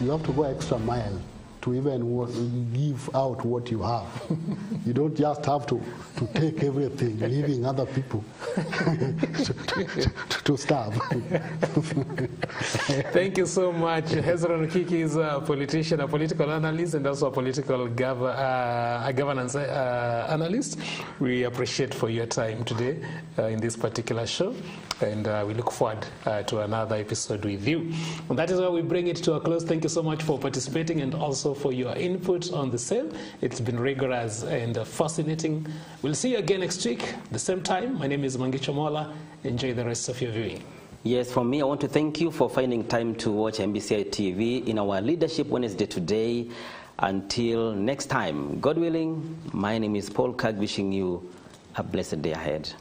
you have to go extra mile to even give out what you have. You don't just have to take everything, leaving other people to starve. Thank you so much. Hezron Kiki is a politician, a political analyst, and also a political governance analyst. We appreciate for your time today in this particular show, and we look forward to another episode with you. And that is where we bring it to a close. Thank you so much for participating and also for your input on the sale. It's been rigorous and fascinating. We'll see you again next week, the same time. My name is Mangi Chomola. Enjoy the rest of your viewing. Yes, for me, I want to thank you for finding time to watch MBCI TV in our Leadership Wednesday today. Until next time, God willing, my name is Paul Kag, wishing you a blessed day ahead.